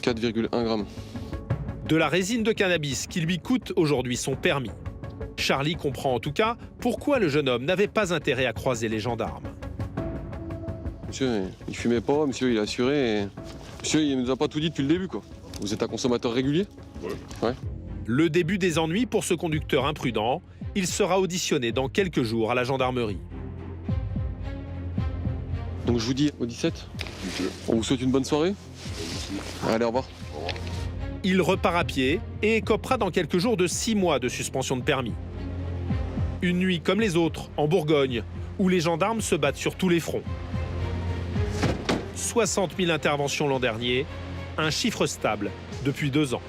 4,1 grammes. De la résine de cannabis qui lui coûte aujourd'hui son permis. Charlie comprend en tout cas pourquoi le jeune homme n'avait pas intérêt à croiser les gendarmes. Monsieur, il fumait pas, monsieur, il a assuré. Et... Monsieur, il nous a pas tout dit depuis le début, quoi. Vous êtes un consommateur régulier? Ouais. Le début des ennuis pour ce conducteur imprudent. Il sera auditionné dans quelques jours à la gendarmerie. Donc je vous dis au 17. Okay. On vous souhaite une bonne soirée. Allez, au revoir. Il repart à pied et écopera dans quelques jours de 6 mois de suspension de permis. Une nuit comme les autres, en Bourgogne, où les gendarmes se battent sur tous les fronts. 60 000 interventions l'an dernier, un chiffre stable depuis 2 ans.